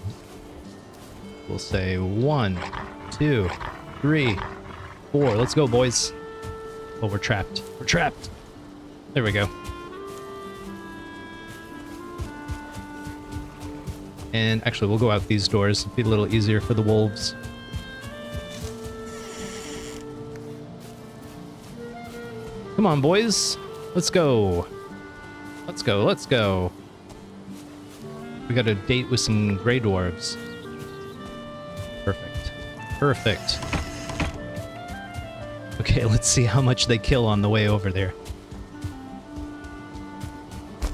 [SPEAKER 1] We'll say 1, 2, 3, 4. Let's go, boys. Oh, we're trapped. We're trapped. There we go. And actually, we'll go out these doors. It'll be a little easier for the wolves. Come on, boys. Let's go. Let's go. Let's go. We got a date with some Graydwarves. Perfect. Perfect. Okay, let's see how much they kill on the way over there.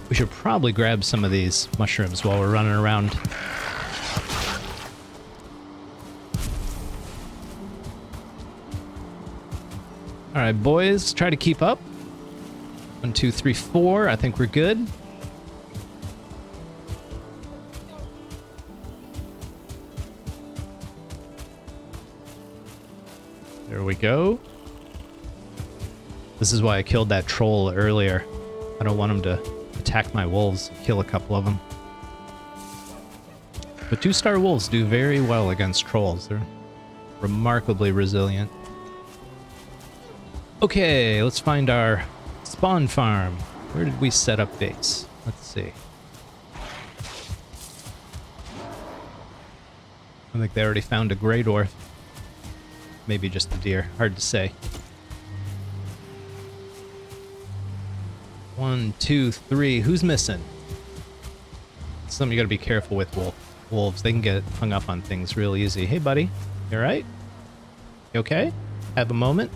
[SPEAKER 1] We should probably grab some of these mushrooms while we're running around. Alright, boys, try to keep up. 1, 2, 3, 4. I think we're good. There we go. This is why I killed that troll earlier. I don't want him to attack my wolves, kill a couple of them. But 2-star wolves do very well against trolls. They're remarkably resilient. Okay, let's find our spawn farm. Where did we set up base? Let's see. I think they already found a Graydwarf. Maybe just a deer. Hard to say. 1, 2, 3. Who's missing? Something you gotta be careful with, wolf. wolves, they can get hung up on things real easy. Hey, buddy. You all right? You okay? Have a moment?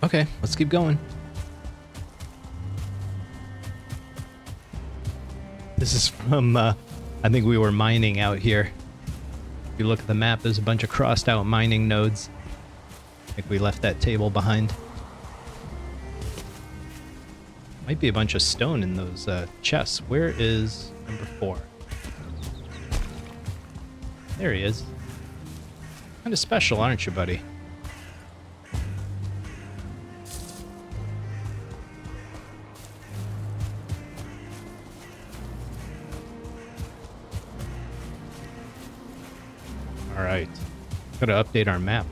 [SPEAKER 1] Okay, let's keep going. This is from, I think we were mining out here. If you look at the map, there's a bunch of crossed out mining nodes. I think we left that table behind. Might be a bunch of stone in those chests. Where is number 4? There he is. Kind of special, aren't you, buddy? All right. Gotta update our map.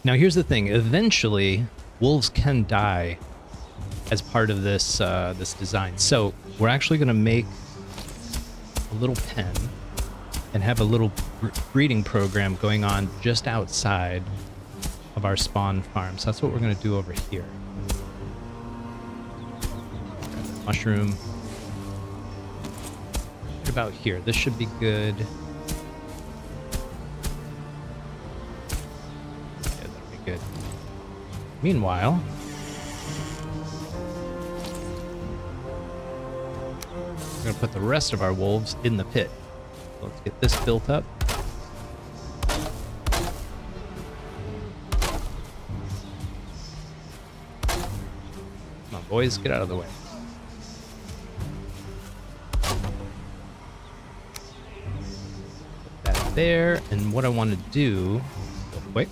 [SPEAKER 1] Now here's the thing. Eventually, wolves can die as part of this this design. So we're actually gonna make a little pen and have a little breeding program going on just outside of our spawn farm. So that's what we're gonna do over here. Mushroom. What about here? This should be good. Yeah, that'll be good. Meanwhile, we're gonna put the rest of our wolves in the pit. So let's get this built up. Come on, boys, get out of the way. Put that there, and what I want to do, real quick.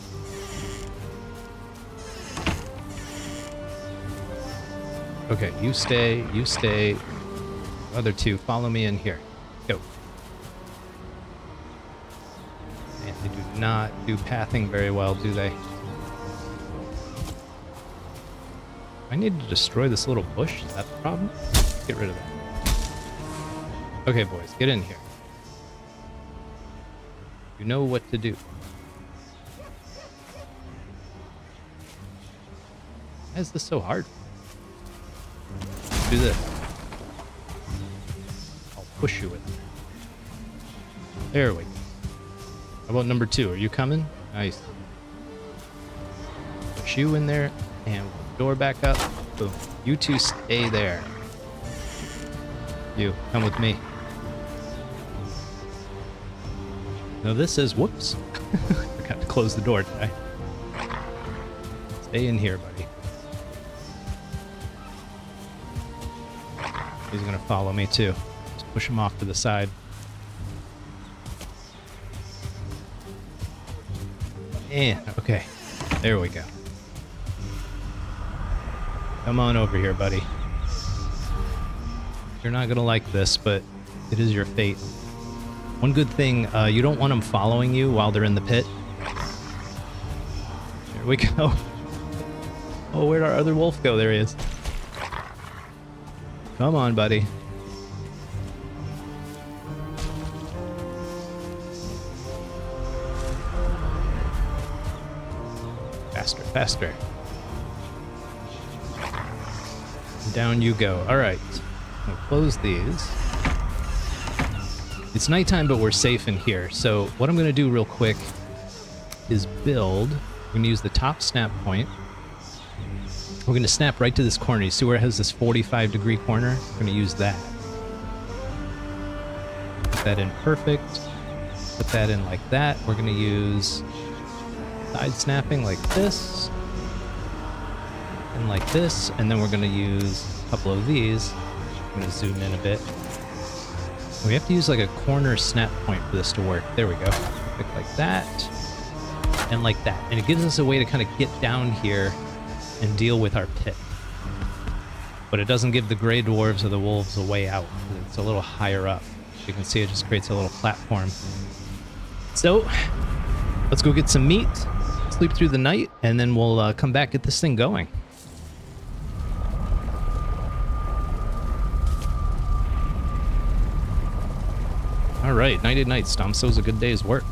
[SPEAKER 1] Okay, you stay. Other two, follow me in here. Go. And they do not do pathing very well, do they? I need to destroy this little bush. Is that the problem? Get rid of that. Okay, boys, get in here. You know what to do. Why is this so hard? Do this. I'll push you with it. There we go. How about number 2? Are you coming? Nice. Push you in there, and door back up. Boom. You two stay there. You, come with me. Now this is, whoops. I forgot to close the door, did I? Stay in here, buddy. He's gonna follow me too. Just push him off to the side. And, okay. There we go. Come on over here, buddy. You're not gonna like this, but it is your fate. One good thing, you don't want them following you while they're in the pit. There we go. Oh, where'd our other wolf go? There he is. Come on, buddy. Faster, faster. Down you go. All right. We'll close these. It's nighttime, but we're safe in here. So what I'm going to do real quick is build. I'm going to use the top snap point. We're going to snap right to this corner. You see where it has this 45-degree corner? We're going to use that. Put that in perfect. Put that in like that. We're going to use side snapping like this. And like this. And then we're going to use a couple of these. I'm going to zoom in a bit. We have to use like a corner snap point for this to work. There we go. Click like that. And like that. And it gives us a way to kind of get down here and deal with our pit. But it doesn't give the gray dwarves or the wolves a way out. It's a little higher up. You can see it just creates a little platform. So, let's go get some meat, sleep through the night, and then we'll come back, get this thing going. All right, night, Stumps. That was a good day's work.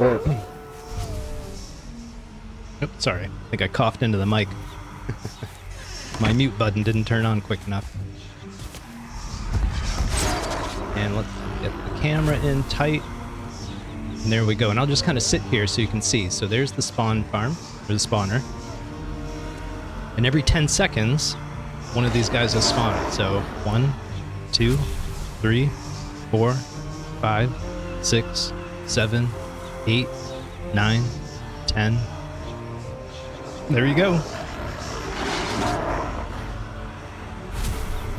[SPEAKER 1] Oops, sorry. I think I coughed into the mic. My mute button didn't turn on quick enough. And let's get the camera in tight. And there we go. And I'll just kind of sit here so you can see. So there's the spawn farm, or the spawner. And every 10 seconds, one of these guys will spawn. So 1, 2, 3, 4, 5, 6, 7, 8, 9, 10. There you go.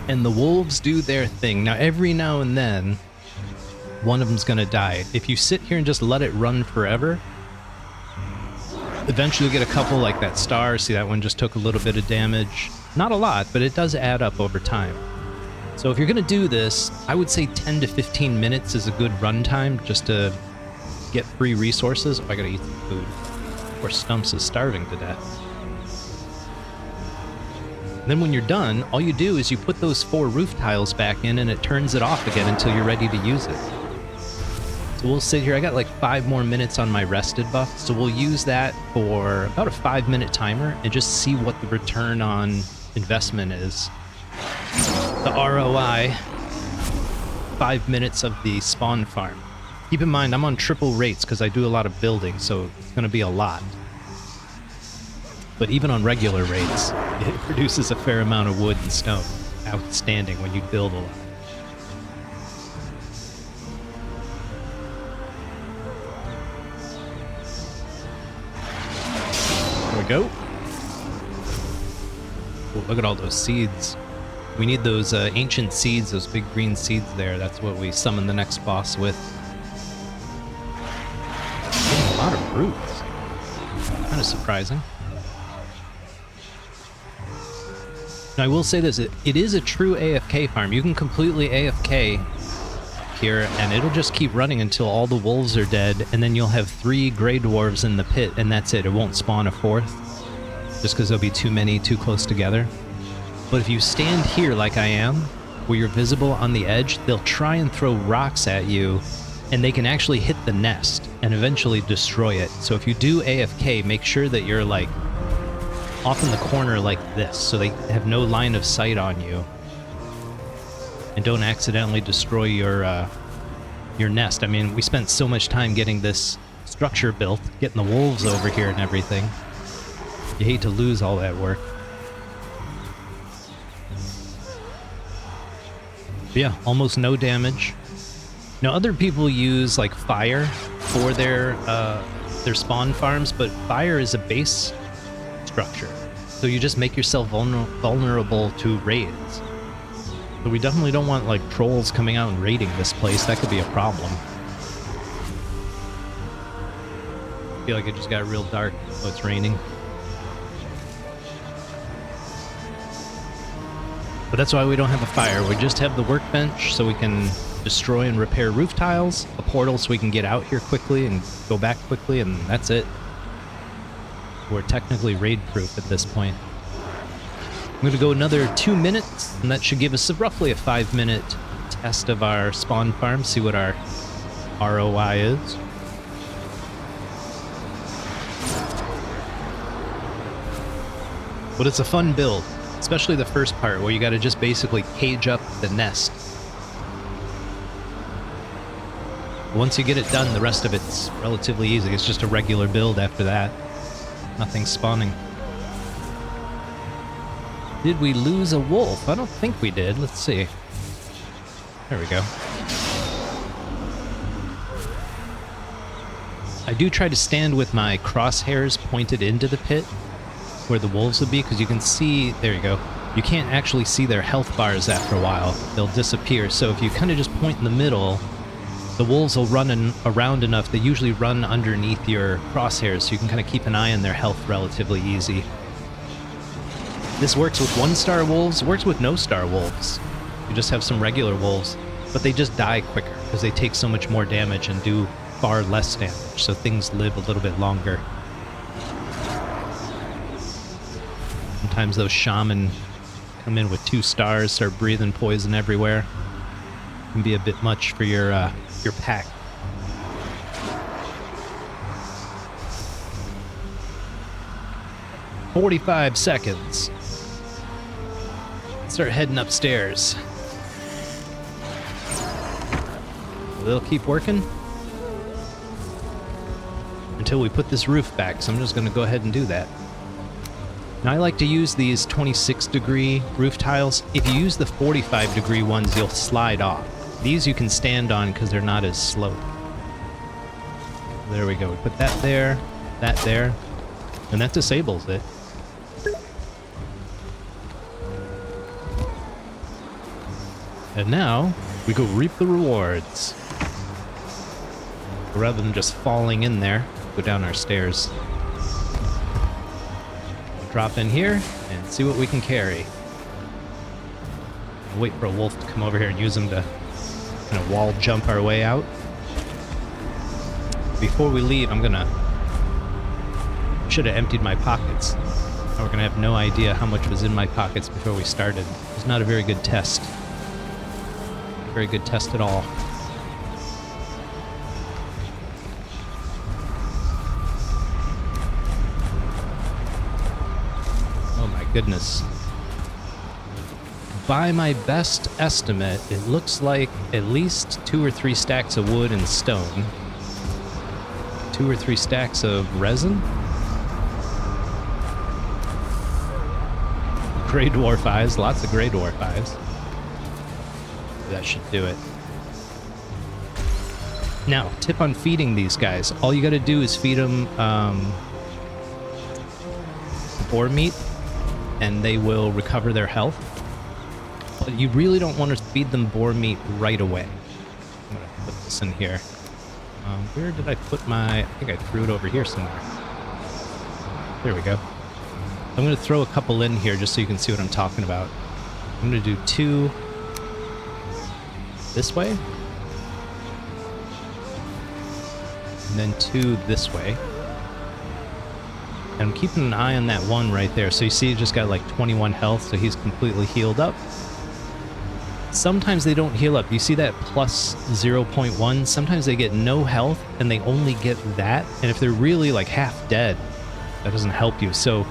[SPEAKER 1] And the wolves do their thing. Now, every now and then, one of them's gonna die. If you sit here and just let it run forever, eventually you'll get a couple like that star. See, that one just took a little bit of damage. Not a lot, but it does add up over time. So if you're gonna do this, I would say 10 to 15 minutes is a good run time just to get free resources. Oh, I gotta eat some food. Of course, Stumps is starving to death. Then when you're done, all you do is you put those 4 roof tiles back in and it turns it off again until you're ready to use it. So we'll sit here. I got like 5 more minutes on my rested buff, so we'll use that for about a 5-minute timer and just see what the return on investment is. The ROI, 5 minutes of the spawn farm. Keep in mind, I'm on triple rates because I do a lot of building, so it's going to be a lot. But even on regular rates, it produces a fair amount of wood and stone. Outstanding when you build a lot. There we go. Oh, look at all those seeds. We need those ancient seeds, those big green seeds there. That's what we summon the next boss with. Getting a lot of roots. Kind of surprising. Now, I will say this, it is a true AFK farm. You can completely AFK here, and it'll just keep running until all the wolves are dead, and then you'll have 3 gray dwarves in the pit, and that's it. It won't spawn a 4th, just because there'll be too many too close together. But if you stand here like I am, where you're visible on the edge, they'll try and throw rocks at you, and they can actually hit the nest and eventually destroy it. So if you do AFK, make sure that you're like off in the corner like this, so they have no line of sight on you, and don't accidentally destroy your nest. I mean, we spent so much time getting this structure built, getting the wolves over here and everything. You hate to lose all that work. But yeah, almost no damage. Now, other people use like fire for their spawn farms, but fire is a base structure, so you just make yourself vulnerable to raids. So we definitely don't want like trolls coming out and raiding this place. That could be a problem. I feel like it just got real dark. Oh, it's raining. But that's why we don't have a fire. We just have the workbench so we can destroy and repair roof tiles, a portal so we can get out here quickly and go back quickly, and that's it. We're technically raid-proof at this point. I'm going to go another 2 minutes, and that should give us roughly a 5-minute test of our spawn farm, see what our ROI is. But it's a fun build, especially the first part where you got to just basically cage up the nest. Once you get it done, the rest of it's relatively easy. It's just a regular build after that. Nothing spawning. Did we lose a wolf? I don't think we did. Let's see. There we go. I do try to stand with my crosshairs pointed into the pit where the wolves would be, because you can see, there you go, you can't actually see their health bars after a while. They'll disappear. So if you kind of just point in the middle, the wolves will run around enough. They usually run underneath your crosshairs, so you can kind of keep an eye on their health relatively easy. This works with 1-star wolves, works with no-star wolves. You just have some regular wolves, but they just die quicker because they take so much more damage and do far less damage, so things live a little bit longer. Sometimes those shaman come in with 2 stars, start breathing poison everywhere. Can be a bit much for your pack. 45 seconds. Start heading upstairs. They'll keep working until we put this roof back, so I'm just going to go ahead and do that. Now I like to use these 26-degree roof tiles. If you use the 45-degree ones, you'll slide off. These you can stand on because they're not as sloped. There we go. We put that there, and that disables it. And now we go reap the rewards. Rather than just falling in there, go down our stairs. Drop in here and see what we can carry. I'll wait for a wolf to come over here and use them to kind of wall jump our way out. Before we leave, should have emptied my pockets. Now we're gonna have no idea how much was in my pockets before we started. It was not a very good test. Not a very good test at all. Goodness. By my best estimate, it looks like at least 2 or 3 stacks of wood and stone. 2 or 3 stacks of resin. Graydwarf eyes, lots of Graydwarf eyes. That should do it. Now, tip on feeding these guys. All you gotta do is feed them boar meat, and they will recover their health. But you really don't want to feed them boar meat right away. I'm going to put this in here. Where did I put my... I think I threw it over here somewhere. There we go. I'm going to throw a couple in here just so you can see what I'm talking about. I'm going to do 2 this way. And then 2 this way. And I'm keeping an eye on that one right there. So you see, he just got like 21 health, so he's completely healed up. Sometimes they don't heal up. You see that plus 0.1? Sometimes they get no health, and they only get that. And if they're really like half dead, that doesn't help you. So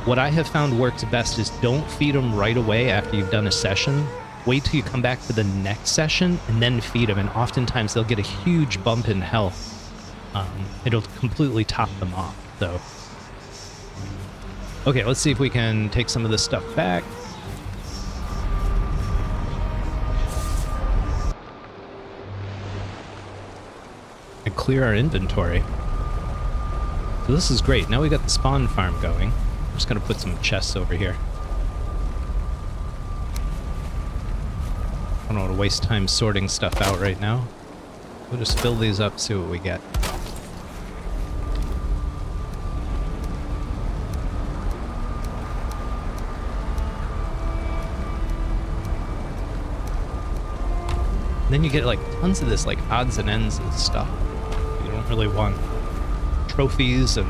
[SPEAKER 1] what I have found works best is don't feed them right away after you've done a session. Wait till you come back to the next session, and then feed them. And oftentimes they'll get a huge bump in health. It'll completely top them off, so... Okay, let's see if we can take some of this stuff back. And clear our inventory. So this is great. Now we got the spawn farm going. I'm just gonna put some chests over here. I don't want to waste time sorting stuff out right now. We'll just fill these up, see what we get. Then you get like tons of this like odds and ends and stuff. You don't really want trophies and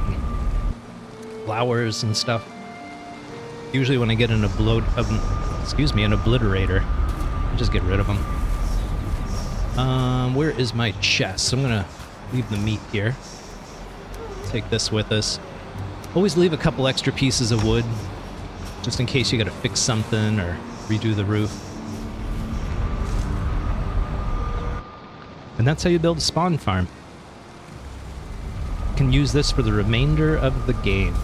[SPEAKER 1] flowers and stuff. Usually when I get an obliterator, I just get rid of them. Where is my chest? I'm gonna leave the meat here. Take this with us. Always leave a couple extra pieces of wood, just in case you gotta fix something or redo the roof. And that's how you build a spawn farm. You can use this for the remainder of the game.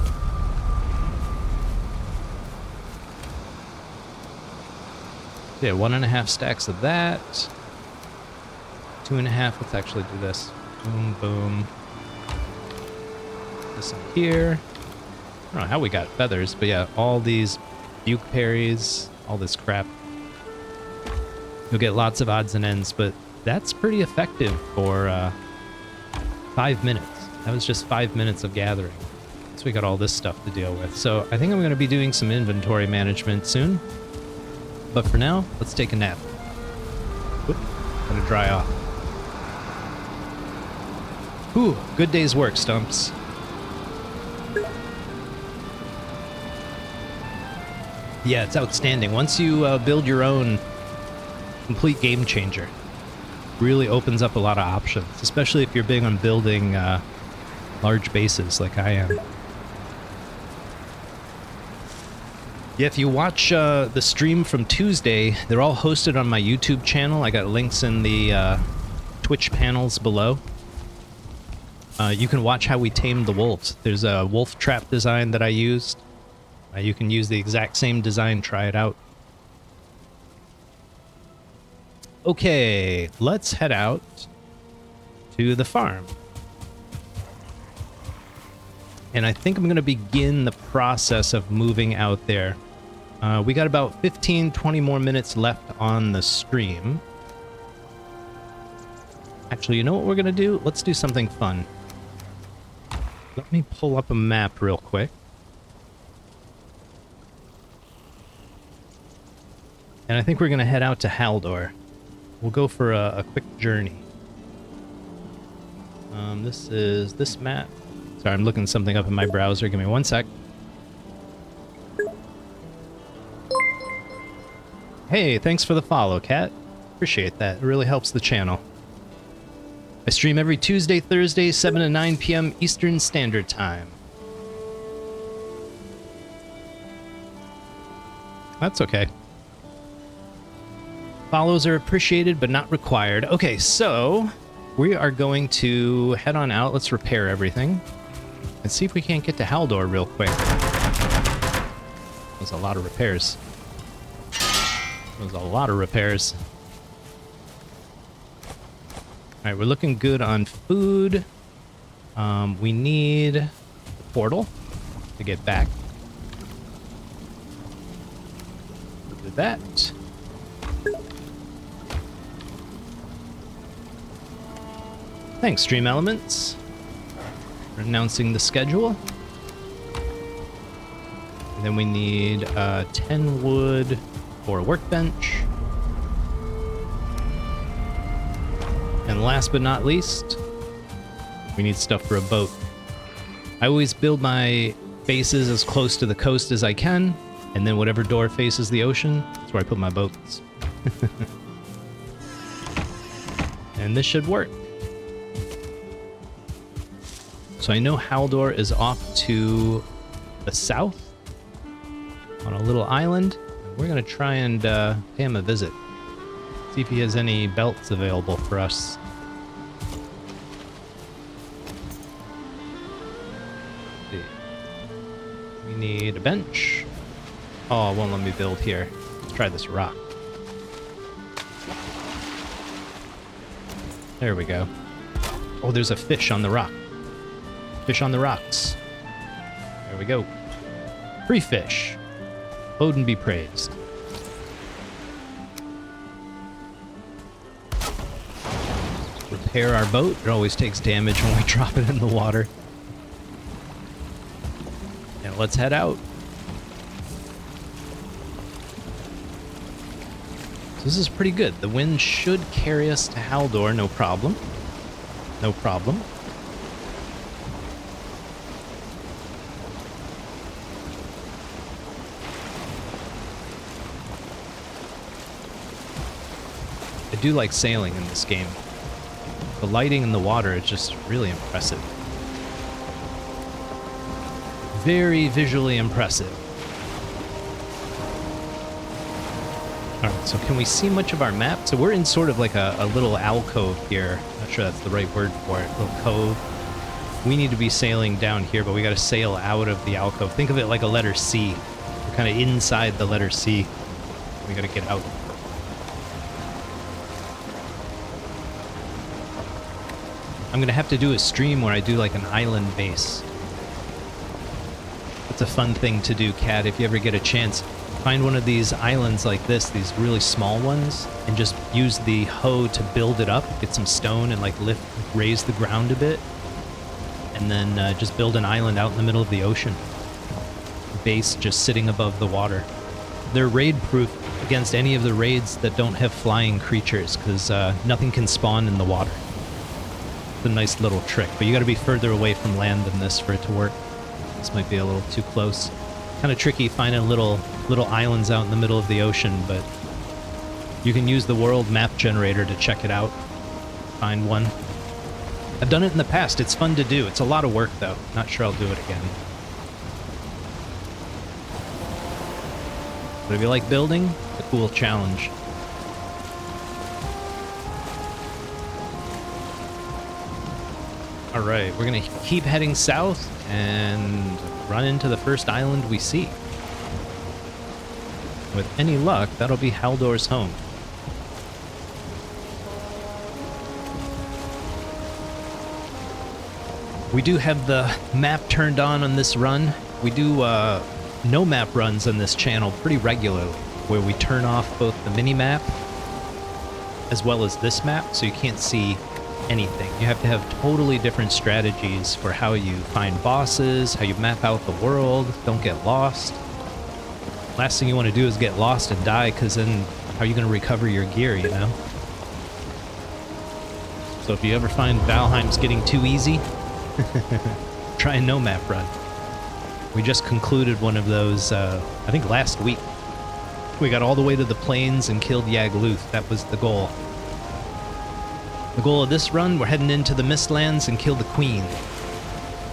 [SPEAKER 1] Yeah, 1.5 stacks of that. 2.5, let's actually do this. Boom, boom. This in here. I don't know how we got feathers, but yeah, all these buke berries, all this crap. You'll get lots of odds and ends, but that's pretty effective for 5 minutes. That was just 5 minutes of gathering. So we got all this stuff to deal with. So I think I'm going to be doing some inventory management soon. But for now, let's take a nap. Whoop, gonna dry off. Whew, good day's work, Stumps. Yeah, it's outstanding. Once you build your own complete game changer, really opens up a lot of options, especially if you're big on building large bases like I am. Yeah, if you watch the stream from Tuesday, they're all hosted on my YouTube channel. I got links in the Twitch panels below. You can watch how we tamed the wolves. There's a wolf trap design that I used. You can use the exact same design, try it out. Okay, let's head out to the farm. And I think I'm going to begin the process of moving out there. We got about 15-20 more minutes left on the stream. Actually, you know what we're going to do? Let's do something fun. Let me pull up a map real quick. And I think we're going to head out to Haldor. We'll go for a quick journey. This is this map. Sorry, I'm looking something up in my browser. Give me one sec. Hey, thanks for the follow, Kat. Appreciate that. It really helps the channel. I stream every Tuesday, Thursday, 7 to 9 p.m. Eastern Standard Time. That's okay. Follows are appreciated, but not required. Okay, so we are going to head on out. Let's repair everything. And see if we can't get to Haldor real quick. There's a lot of repairs. There's a lot of repairs. Alright, we're looking good on food. We need the portal to get back. We'll do that. Thanks, Stream Elements, for announcing the schedule. And then we need 10 wood for a workbench. And last but not least, we need stuff for a boat. I always build my bases as close to the coast as I can, and then whatever door faces the ocean, that's where I put my boats. And this should work. So I know Haldor is off to the south on a little island. We're going to try and pay him a visit. See if he has any belts available for us. We need a bench. Oh, it won't let me build here. Let's try this rock. There we go. Oh, there's a fish on the rock. Fish on the rocks. There we go. Free fish. Odin be praised. Repair our boat. It always takes damage when we drop it in the water. And let's head out. So this is pretty good. The wind should carry us to Haldor, no problem. No problem. I do like sailing in this game. The lighting in the water is just really impressive. Very visually impressive. Alright, so can we see much of our map? So we're in sort of like a little alcove here. Not sure that's the right word for it. Little cove. We need to be sailing down here, but we gotta sail out of the alcove. Think of it like a letter C. We're kind of inside the letter C. We gotta get out. I'm gonna have to do a stream where I do like an island base. It's a fun thing to do, Kat, if you ever get a chance. Find one of these islands like this, these really small ones, and just use the hoe to build it up, get some stone and like raise the ground a bit, and then just build an island out in the middle of the ocean. Base just sitting above the water. They're raid proof against any of the raids that don't have flying creatures, because nothing can spawn in the water. A nice little trick, but you got to be further away from land than this for it to work. This might be a little too close. Kind of tricky finding little islands out in the middle of the ocean, but you can use the world map generator to check it out. Find one. I've done it in the past. It's fun to do. It's a lot of work though. Not sure I'll do it again. But if you like building, it's a cool challenge. Alright, we're gonna keep heading south and run into the first island we see. With any luck, that'll be Haldor's home. We do have the map turned on this run. We do no map runs on this channel pretty regularly, where we turn off both the mini-map as well as this map, so you can't see anything. You have to have totally different strategies for how you find bosses, how you map out the world, don't get lost. Last thing you want to do is get lost and die, because then how are you going to recover your gear, you know? So if you ever find Valheim's getting too easy, try a no map run. We just concluded one of those, I think last week. We got all the way to the plains and killed Yagluth. That was the goal. The goal of this run, we're heading into the Mistlands and kill the Queen.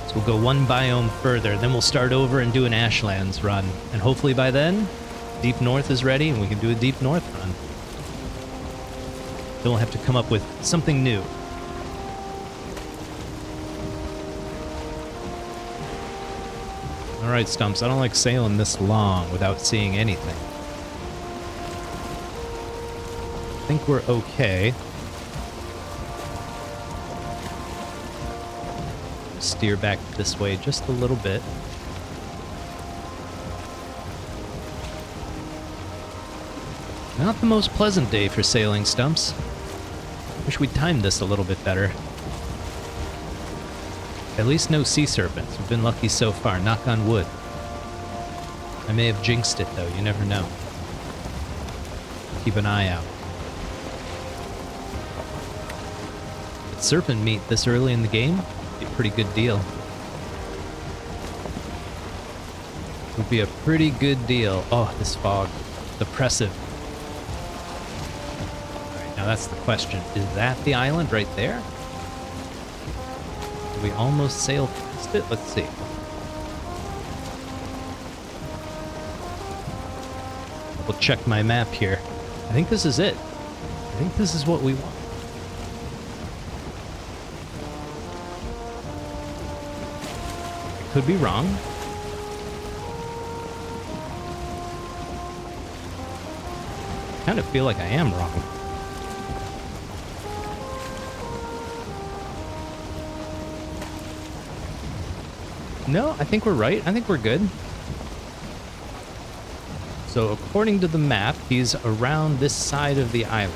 [SPEAKER 1] So we'll go one biome further, then we'll start over and do an Ashlands run. And hopefully by then, Deep North is ready and we can do a Deep North run. Then we'll have to come up with something new. Alright, Stumps, I don't like sailing this long without seeing anything. I think we're okay. Steer back this way just a little bit. Not the most pleasant day for sailing, Stumps. Wish we'd timed this a little bit better. At least no sea serpents. We've been lucky so far, knock on wood. I may have jinxed it though, you never know. Keep an eye out. But serpent meat this early in the game? Be a pretty good deal. Would be a pretty good deal. Oh, this fog. Oppressive. Alright, now that's the question. Is that the island right there? Did we almost sail past it? Let's see. We'll check my map here. I think this is it. I think this is what we want. Could be wrong. I kind of feel like I am wrong. No, I think we're right. I think we're good. So according to the map, he's around this side of the island.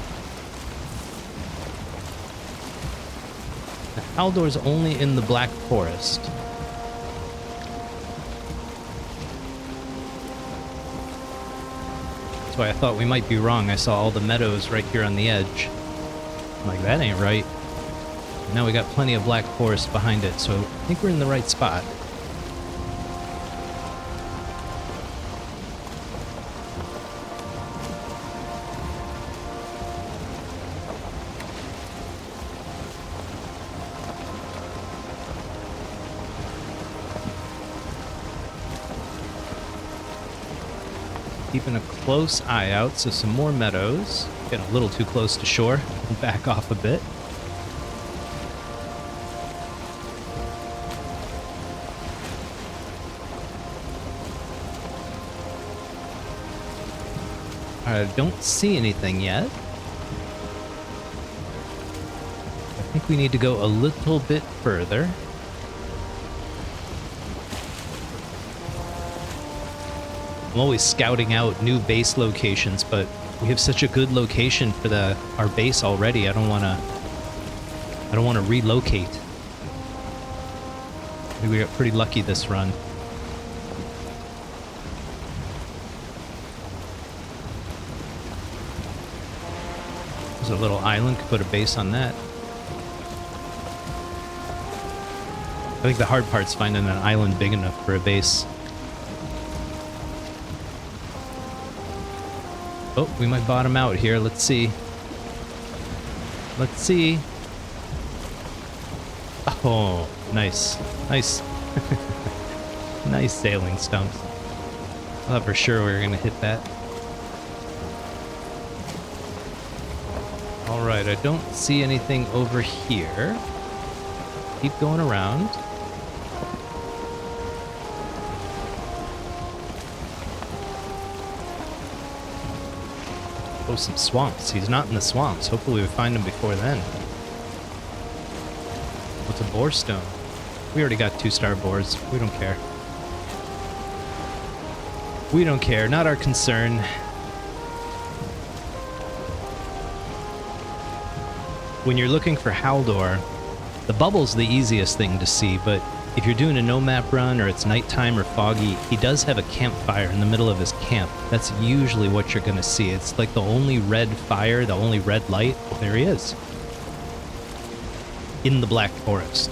[SPEAKER 1] Now, Haldor's only in the Black Forest. That's why I thought we might be wrong. I saw all the meadows right here on the edge. I'm like, that ain't right. Now we got plenty of Black Forest behind it, so I think we're in the right spot. Keeping a close eye out, so some more meadows. Getting a little too close to shore. Back off a bit. I don't see anything yet. I think we need to go a little bit further. I'm always scouting out new base locations, but we have such a good location for our base already. I don't want to relocate. I think we got pretty lucky this run. There's a little island, could put a base on that. I think the hard part's finding an island big enough for a base. Oh, we might bottom out here. Let's see. Let's see. Oh, nice. Nice. Nice sailing, Stumps. I thought for sure we were going to hit that. Alright, I don't see anything over here. Keep going around. Oh, some swamps. He's not in the swamps. Hopefully we find him before then. What's a boar stone? We already got 2-star boars. We don't care. We don't care. Not our concern. When you're looking for Haldor, the bubble's the easiest thing to see, but if you're doing a no-map run or it's nighttime or foggy, he does have a campfire in the middle of his camp. That's usually what you're going to see. It's like the only red fire, the only red light. There he is. In the Black Forest.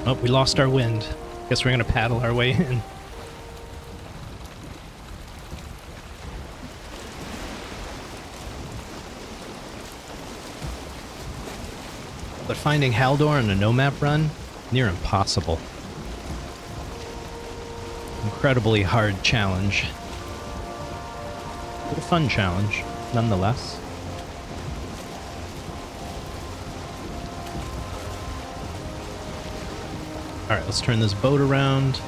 [SPEAKER 1] Oh, we lost our wind. Guess we're going to paddle our way in. But finding Haldor in a no-map run, near impossible. Incredibly hard challenge. But a fun challenge, nonetheless. Alright, let's turn this boat around.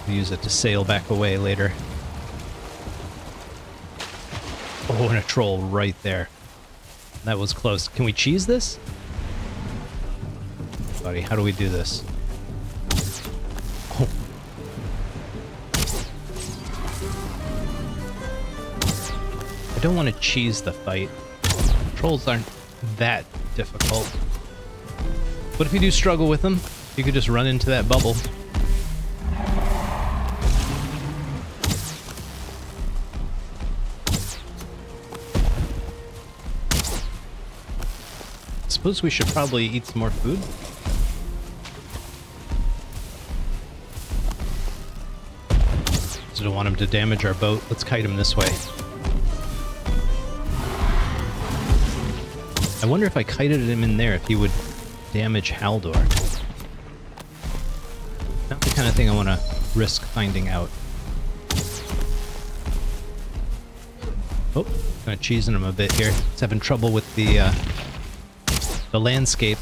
[SPEAKER 1] We'll use it to sail back away later. Oh, and a troll right there. That was close. Can we cheese this? Buddy, how do we do this? Oh. I don't want to cheese the fight. Trolls aren't that difficult. But if you do struggle with them, you could just run into that bubble. Suppose we should probably eat some more food. So don't want him to damage our boat. Let's kite him this way. I wonder if I kited him in there if he would damage Haldor. Not the kind of thing I want to risk finding out. Oh, kind of cheesing him a bit here. He's having trouble with the landscape.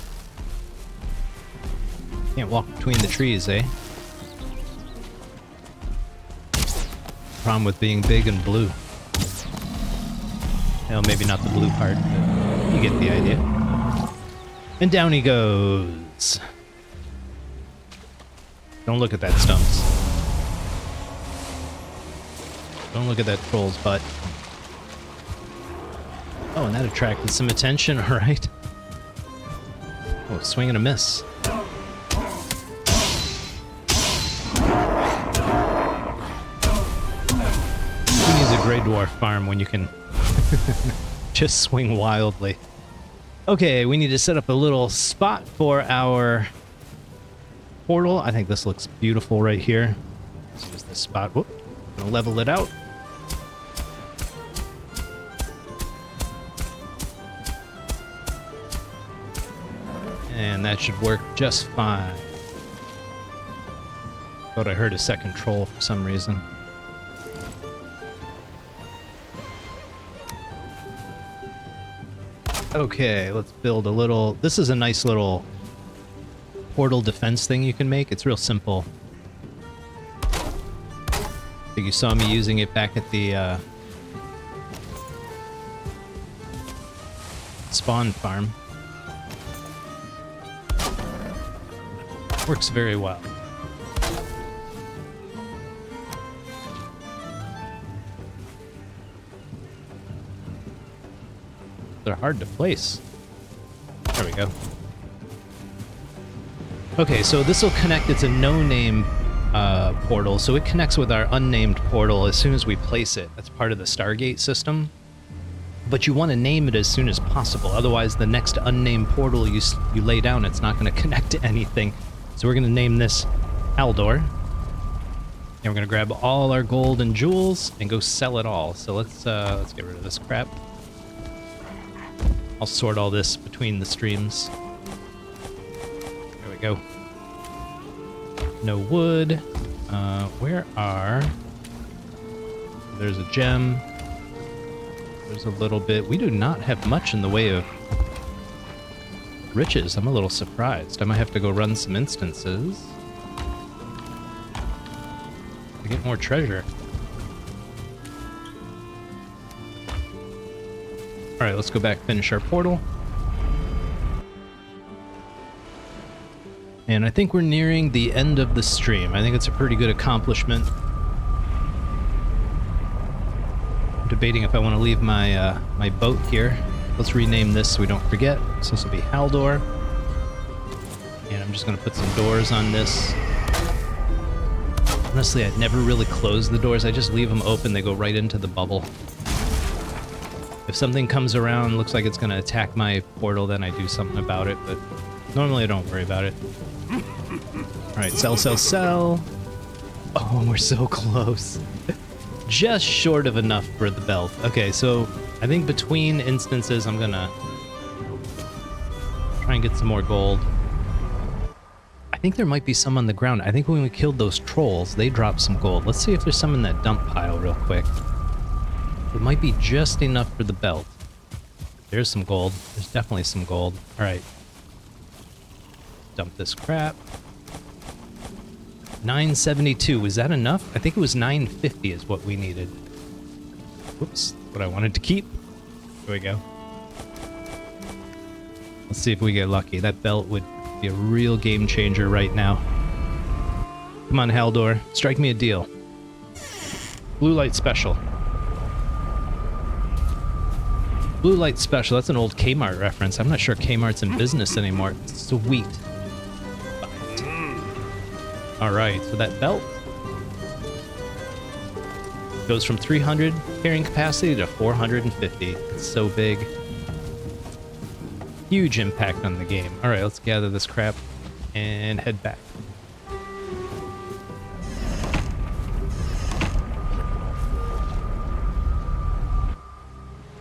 [SPEAKER 1] Can't walk between the trees, eh? Problem with being big and blue. Well, maybe not the blue part, but you get the idea. And down he goes. Don't look at that, Stumps. Don't look at that troll's butt. Oh, and that attracted some attention, alright. Oh, swing and a miss. Who needs a Graydwarf farm when you can just swing wildly? Okay, we need to set up a little spot for our portal. I think this looks beautiful right here. Let's use this spot. Whoop. Gonna level it out. And that should work just fine. Thought I heard a second troll for some reason. Okay, let's build a little... This is a nice little portal defense thing you can make. It's real simple. I think you saw me using it back at the spawn farm. Works very well. They're hard to place. There we go. Okay, so this will connect. It's a no-name portal, so it connects with our unnamed portal as soon as we place it. That's part of the Stargate system. But you want to name it as soon as possible, otherwise the next unnamed portal you lay down, it's not going to connect to anything. So we're going to name this Haldor. And we're going to grab all our gold and jewels and go sell it all. So let's get rid of this crap. I'll sort all this between the streams. There we go. No wood. Where are There's a gem. There's a little bit. We do not have much in the way of riches. I'm a little surprised. I might have to go run some instances to get more treasure. Alright, let's go back, finish our portal. And I think we're nearing the end of the stream. I think it's a pretty good accomplishment. I'm debating if I want to leave my my boat here. Let's rename this so we don't forget. So this will be Haldor. And I'm just going to put some doors on this. Honestly, I'd never really close the doors. I just leave them open. They go right into the bubble. If something comes around, looks like it's going to attack my portal, then I do something about it. But normally I don't worry about it. Alright, sell, sell, sell. Oh, we're so close. Just short of enough for the belt. Okay, so I think between instances I'm gonna try and get some more gold. I think there might be some on the ground. I think when we killed those trolls, they dropped some gold. Let's see if there's some in that dump pile real quick. It might be just enough for the belt. There's some gold. There's definitely some gold. Alright. Dump this crap. 972, is that enough? I think it was 950 is what we needed. Whoops, what I wanted to keep. Here we go. Let's see if we get lucky. That belt would be a real game changer right now. Come on, Haldor, strike me a deal. Blue light special. Blue light special, that's an old Kmart reference. I'm not sure Kmart's in business anymore. Sweet. Alright, so that belt goes from 300 carrying capacity to 450. It's so big. Huge impact on the game. Alright, let's gather this crap and head back.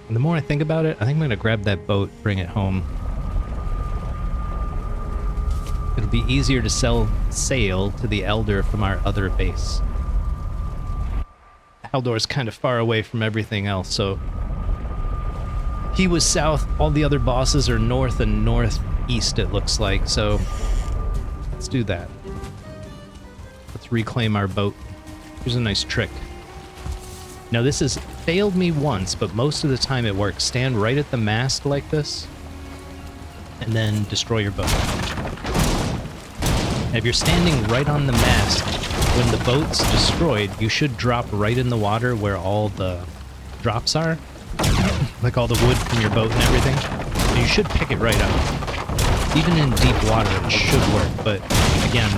[SPEAKER 1] And the more I think about it, I think I'm going to grab that boat, bring it home. It'll be easier to sail to the Elder from our other base. Haldor's kind of far away from everything else, so he was south, all the other bosses are north and northeast, it looks like, so let's do that. Let's reclaim our boat. Here's a nice trick. Now this has failed me once, but most of the time it works. Stand right at the mast like this, and then destroy your boat. If you're standing right on the mast, when the boat's destroyed, you should drop right in the water where all the drops are. Like all the wood from your boat and everything. So you should pick it right up. Even in deep water, it should work. But again,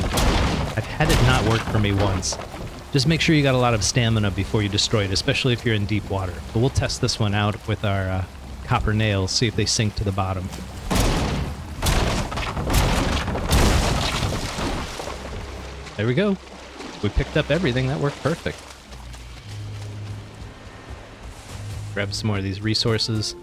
[SPEAKER 1] I've had it not work for me once. Just make sure you got a lot of stamina before you destroy it, especially if you're in deep water. But we'll test this one out with our copper nails, see if they sink to the bottom. There we go. We picked up everything. That worked perfect. Grab some more of these resources.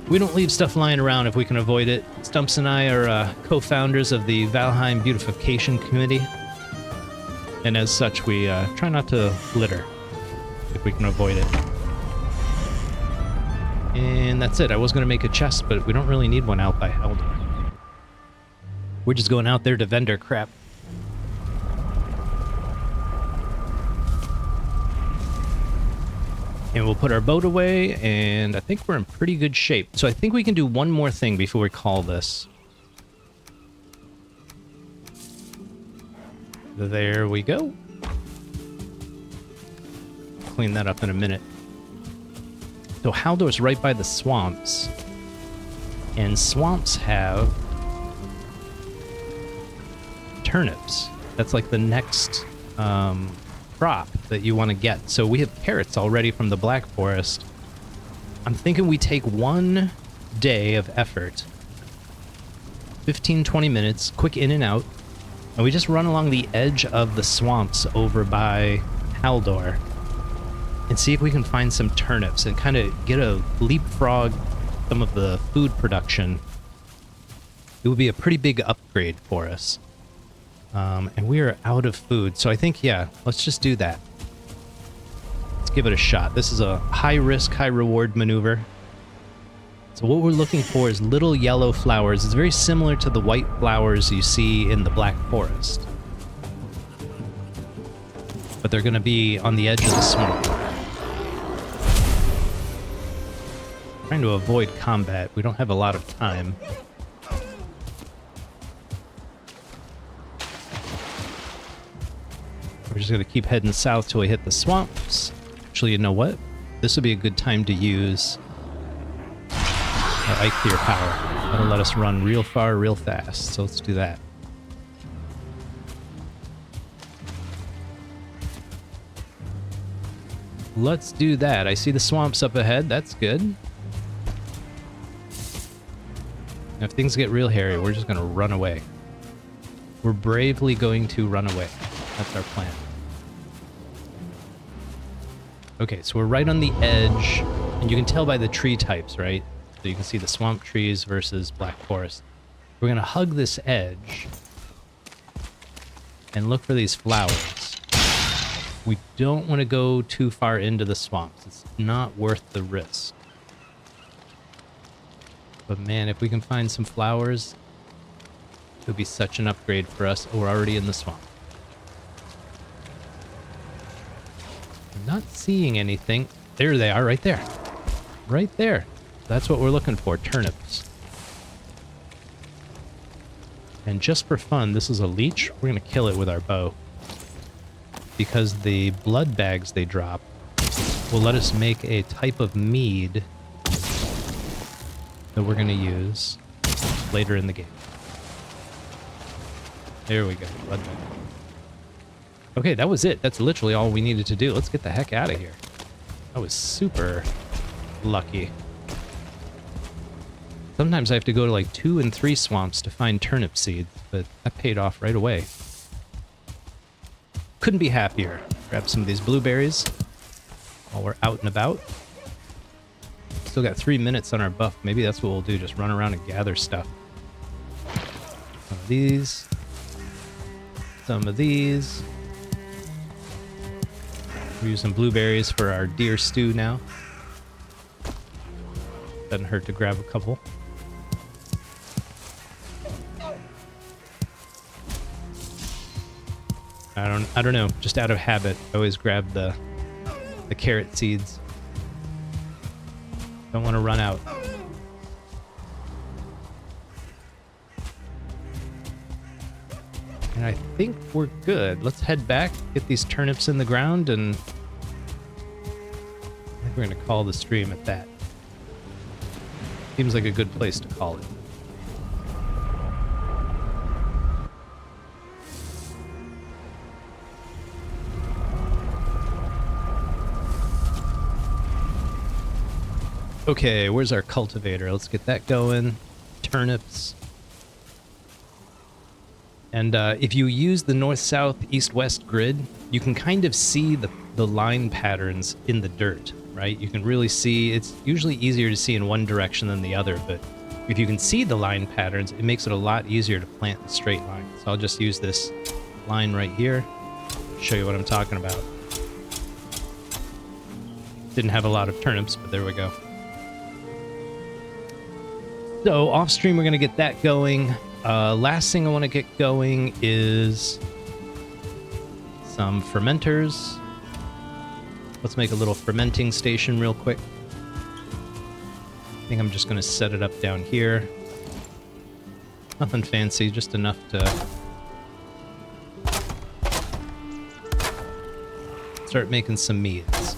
[SPEAKER 1] We don't leave stuff lying around if we can avoid it. Stumps and I are co-founders of the Valheim Beautification Committee. And as such, we try not to litter if we can avoid it. And that's it. I was going to make a chest, but we don't really need one out by Haldor. We're just going out there to vendor crap. And we'll put our boat away, and I think we're in pretty good shape. So I think we can do one more thing before we call this. There we go. Clean that up in a minute. So Haldor's right by the swamps. And swamps have turnips. That's like the next crop that you want to get. So we have carrots already from the Black Forest. I'm thinking we take one day of effort. 15-20 minutes, quick in and out. And we just run along the edge of the swamps over by Haldor and see if we can find some turnips and kind of get a leapfrog some of the food production. It would be a pretty big upgrade for us. And we are out of food, so I think, yeah, let's just do that. give it a shot. This is a high risk, high reward maneuver. So what we're looking for is little yellow flowers. It's very similar to the white flowers you see in the Black Forest. But they're going to be on the edge of the swamp. Trying to avoid combat. We don't have a lot of time. We're just going to keep heading south till we hit the swamps. Actually, you know what? This would be a good time to use our Eikthyr power. That'll let us run real far, real fast. So let's do that. Let's do that. I see the swamps up ahead. That's good. Now, if things get real hairy, we're just going to run away. We're bravely going to run away. That's our plan. Okay, so we're right on the edge, and you can tell by the tree types, right? So you can see the swamp trees versus Black Forest. We're going to hug this edge and look for these flowers. We don't want to go too far into the swamps. It's not worth the risk. But man, if we can find some flowers, it would be such an upgrade for us. Oh, we're already in the swamp. I'm not seeing anything. There they are, right there. Right there. That's what we're looking for, turnips. And just for fun, this is a leech. We're going to kill it with our bow. Because the blood bags they drop will let us make a type of mead that we're going to use later in the game. There we go, blood bag. Okay, that was it. That's literally all we needed to do. Let's get the heck out of here. That was super lucky. Sometimes I have to go to like 2 and 3 swamps to find turnip seeds, but that paid off right away. Couldn't be happier. Grab some of these blueberries while we're out and about. Still got 3 minutes on our buff. Maybe that's what we'll do, just run around and gather stuff. Some of these. Some of these. We're using blueberries for our deer stew now. Doesn't hurt to grab a couple. I don't know, just out of habit, I always grab the carrot seeds. Don't want to run out. And I think we're good. Let's head back, get these turnips in the ground, and I think we're going to call the stream at that. Seems like a good place to call it. Okay, where's our cultivator? Let's get that going. Turnips. And if you use the north, south, east, west grid, you can kind of see the line patterns in the dirt, right? You can really see, it's usually easier to see in one direction than the other, but if you can see the line patterns, it makes it a lot easier to plant the straight line. So I'll just use this line right here, show you what I'm talking about. Didn't have a lot of turnips, but there we go. So off stream, we're going to get that going. Last thing I want to get going is some fermenters. Let's make a little fermenting station real quick. I think I'm just going to set it up down here. Nothing fancy, just enough to start making some meads.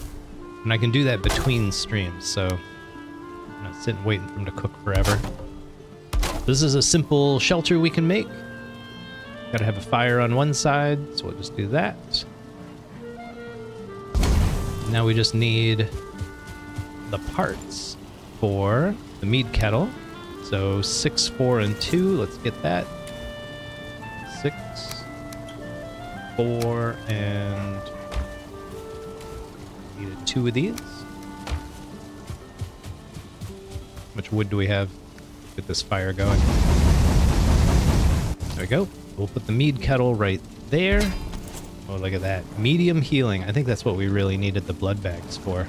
[SPEAKER 1] And I can do that between streams, so I'm not sitting waiting for them to cook forever. This is a simple shelter we can make. Gotta have a fire on one side, so we'll just do that. Now we just need the parts for the mead kettle. So 6, 4, and 2. Let's get that. 6, 4, and needed 2 of these. How much wood do we have? Get this fire going. There we go. We'll put the mead kettle right there. Oh, look at that. Medium healing. I think that's what we really needed the blood bags for.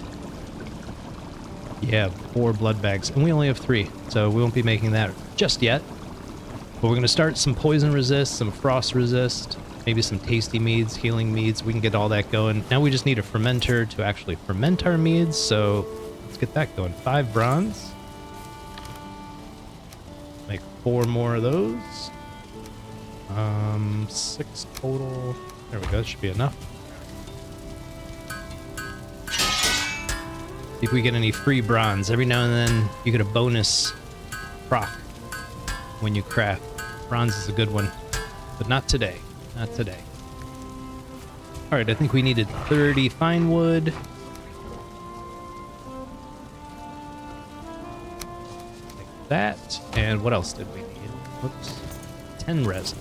[SPEAKER 1] Yeah, 4 blood bags. And we only have 3, so we won't be making that just yet. But we're going to start some poison resist, some frost resist, maybe some tasty meads, healing meads. We can get all that going. Now we just need a fermenter to actually ferment our meads, so let's get that going. 5 bronze. Make 4 more of those. 6 total. There we go, that should be enough. See if we get any free bronze. Every now and then you get a bonus proc when you craft. Bronze is a good one, but not today. Not today. All right, I think we needed 30 fine wood. Like that. And what else did we need? Whoops. 10 resin.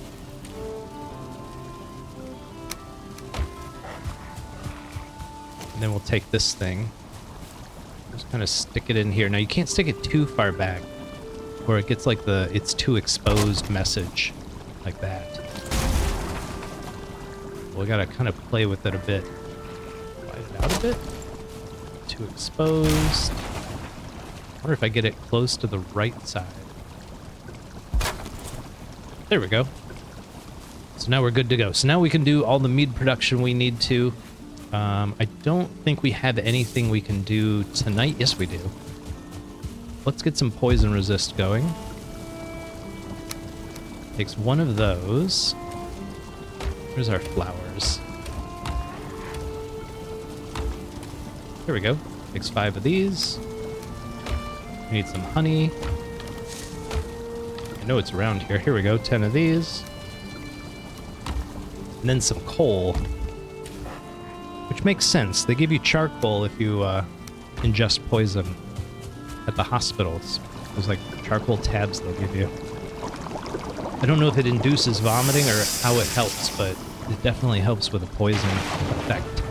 [SPEAKER 1] And then we'll take this thing. Just kind of stick it in here. Now you can't stick it too far back, or it gets like the "it's too exposed" message, like that. We gotta kind of play with it a bit. Slide it out a bit. Too exposed. I wonder if I get it close to the right side. There we go. So now we're good to go. So now we can do all the mead production we need to. I don't think we have anything we can do tonight. Yes, we do. Let's get some poison resist going. Takes 1 of those. Where's our flowers? Here we go. Takes 5 of these. We need some honey. I know it's around here. Here we go. 10 of these. And then some coal. Which makes sense. They give you charcoal if you ingest poison at the hospitals. There's like charcoal tabs they'll give you. I don't know if it induces vomiting or how it helps, but it definitely helps with a poison effect.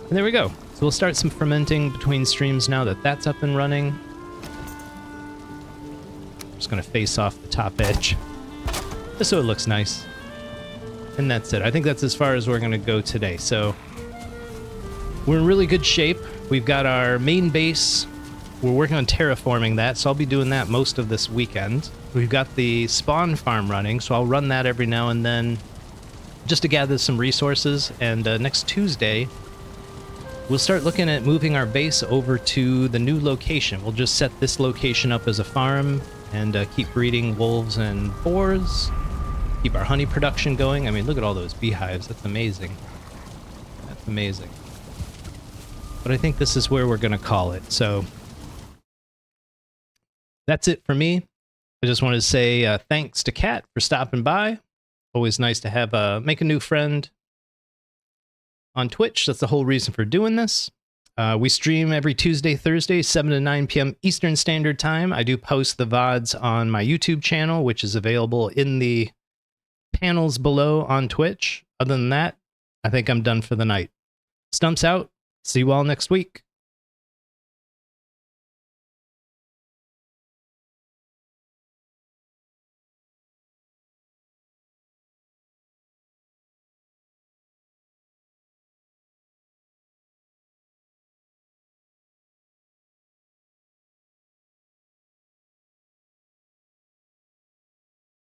[SPEAKER 1] And there we go. So we'll start some fermenting between streams now that that's up and running. I'm just going to face off the top edge, just so it looks nice. And that's it. I think that's as far as we're going to go today. So we're in really good shape. We've got our main base. We're working on terraforming that, so I'll be doing that most of this weekend. We've got the spawn farm running, so I'll run that every now and then just to gather some resources. And next Tuesday, we'll start looking at moving our base over to the new location. We'll just set this location up as a farm and keep breeding wolves and boars. Keep our honey production going. I mean, look at all those beehives. That's amazing. That's amazing. But I think this is where we're going to call it. So that's it for me. I just wanted to say thanks to Kat for stopping by. Always nice to have make a new friend on Twitch. That's the whole reason for doing this. We stream every Tuesday, Thursday, 7 to 9 p.m. Eastern Standard Time. I do post the VODs on my YouTube channel, which is available in the panels below on Twitch. Other than that, I think I'm done for the night. Stumps out. See you all next week.